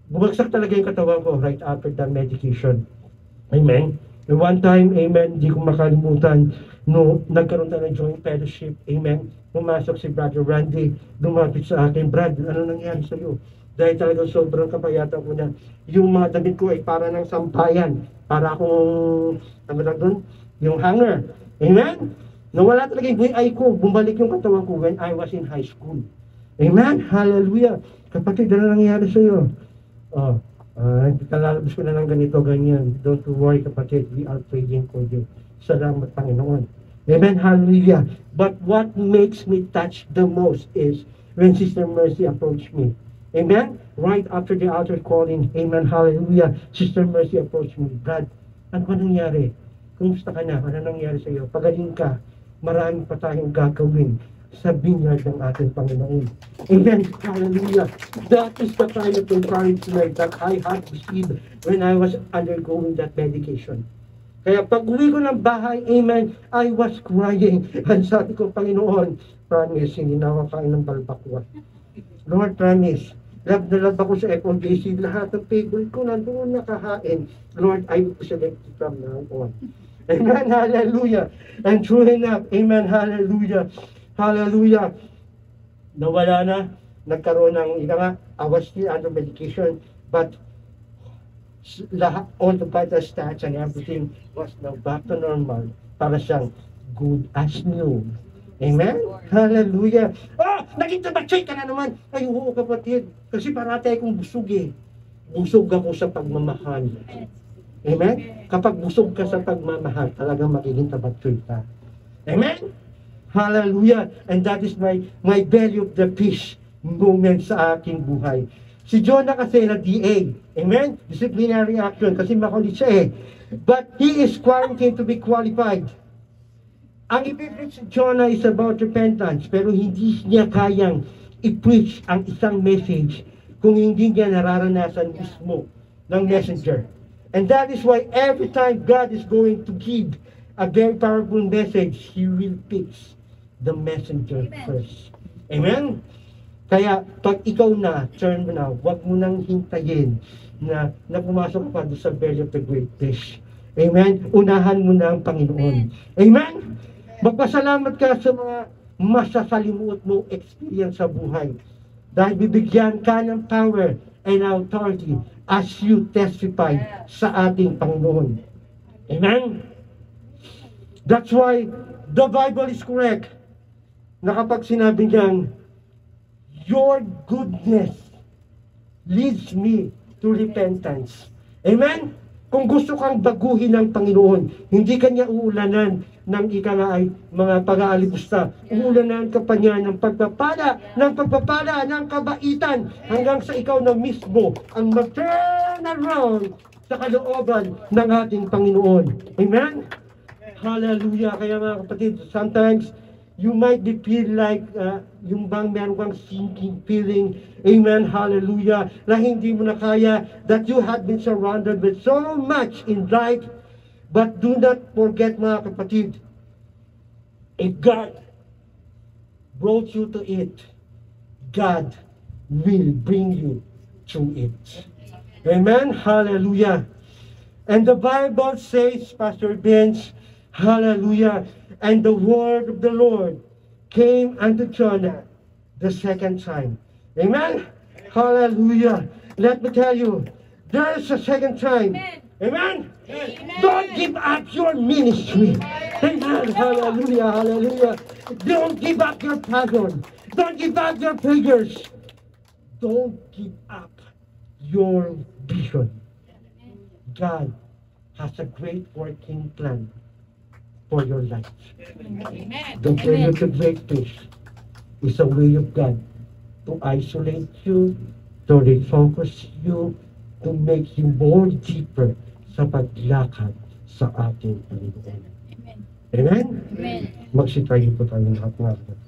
Bumagsak talaga yung katawan ko right after the medication. Amen. And one time, amen, di ko makalimutan, no, nagkaroon tayo ng joint fellowship, amen. Pumasok si Brother Randy, lumapit sa akin, Brad, ano nangyari sa iyo? Dahil talagang sobrang kapayatan ko na. Yung mga damit ko ay para ng sampayan, para akong, doon, yung hanger. Amen? Nawala talaga yung VI ko, bumalik yung katawan ko when I was in high school. Amen? Hallelujah. Kapatid, ano nangyari sa'yo? Oh, kalalabas ko na ng ganito, ganyan. Don't worry, kapatid. We are praying for you. Salamat, Panginoon. Amen, hallelujah. But what makes me touch the most is when Sister Mercy approached me. Amen? Right after the altar calling, amen, hallelujah, Sister Mercy approached me. God, ano ba nangyari? Kumusta ka na? Ano nangyari sa iyo? Pagaling ka. Marami pa tayong gagawin sa vineyard ng ating Panginoon. Amen. Hallelujah. That is the kind of encouragement that I had received when I was undergoing that medication. Kaya pag uwi ko ng bahay, amen, I was crying. At sabi ko, Panginoon, promise, hindi na ako kain ng balbakwa. Lord, promise, love na love ako sa FOJC. Lahat ng favorite ko nandoon nakahain. Lord, I will select it from now on. Amen, hallelujah. And true enough, amen, hallelujah. Hallelujah. Nawala na. Nagkaroon ng, I was still under medication, but all the vital stats and everything was now back to normal. Para siyang good as new. Amen? Hallelujah. Oh, naging tabatsoy ka na naman. Ay, oo kapatid. Kasi parati akong busog eh. Busog ako sa pagmamahal. Amen? Kapag busog ka sa pagmamahal, talagang magiging tabatsoy ka. Amen? Hallelujah. And that is my belly of the fish moment sa aking buhay. Si Jonah kasi na DA. Amen? Disciplinary action. Kasi makulit siya eh. But he is quarantined to be qualified. Ang i-preach si Jonah is about repentance. Pero hindi niya kayang i-preach ang isang message kung hindi niya nararanasan mismo ng messenger. And that is why every time God is going to give a very powerful message, He will fix the messenger first. Amen? Kaya, pag ikaw na, turn mo na, huwag mo nang hintayin na pumasok pa doon sa belly of the great fish. Amen? Unahan mo na ang Panginoon. Amen? Magpasalamat ka sa mga masasalimuot mong experience sa buhay. Dahil bibigyan ka ng power and authority as you testify sa ating Panginoon. Amen? That's why the Bible is correct. Na kapag sinabi niyang, your goodness leads me to repentance. Amen? Kung gusto kang baguhin ng Panginoon, hindi kanya uulanan ng ay mga pag-aalipusta. Uulanan ka pa niya ng pagpapala, ng kabaitan, hanggang sa ikaw na mismo ang mag-turn around sa kalooban ng ating Panginoon. Amen? Hallelujah. Kaya mga kapatid, sometimes you might be feel like yung bang meron kang sinking feeling, amen, hallelujah, na hindi mo na kaya, that you have been surrounded with so much in life, but do not forget mga kapatid, if God brought you to it, God will bring you through it. Amen, hallelujah. And the Bible says, Pastor Vince, hallelujah, and the word of the Lord came unto Jonah the second time. Amen? Hallelujah. Let me tell you, there is a second time. Amen? Amen? Don't give up your ministry. Amen? Hallelujah, hallelujah. Don't give up your passion. Don't give up your prayers. Don't give up your vision. God has a great working plan for your life. Amen. The way of the great fish is a way of God to isolate you, to refocus you, to make you more deeper sa paglakad sa ating Panginoon. Amen. Amen? Amen. Magsitayo po tayo lahat mga kapatid.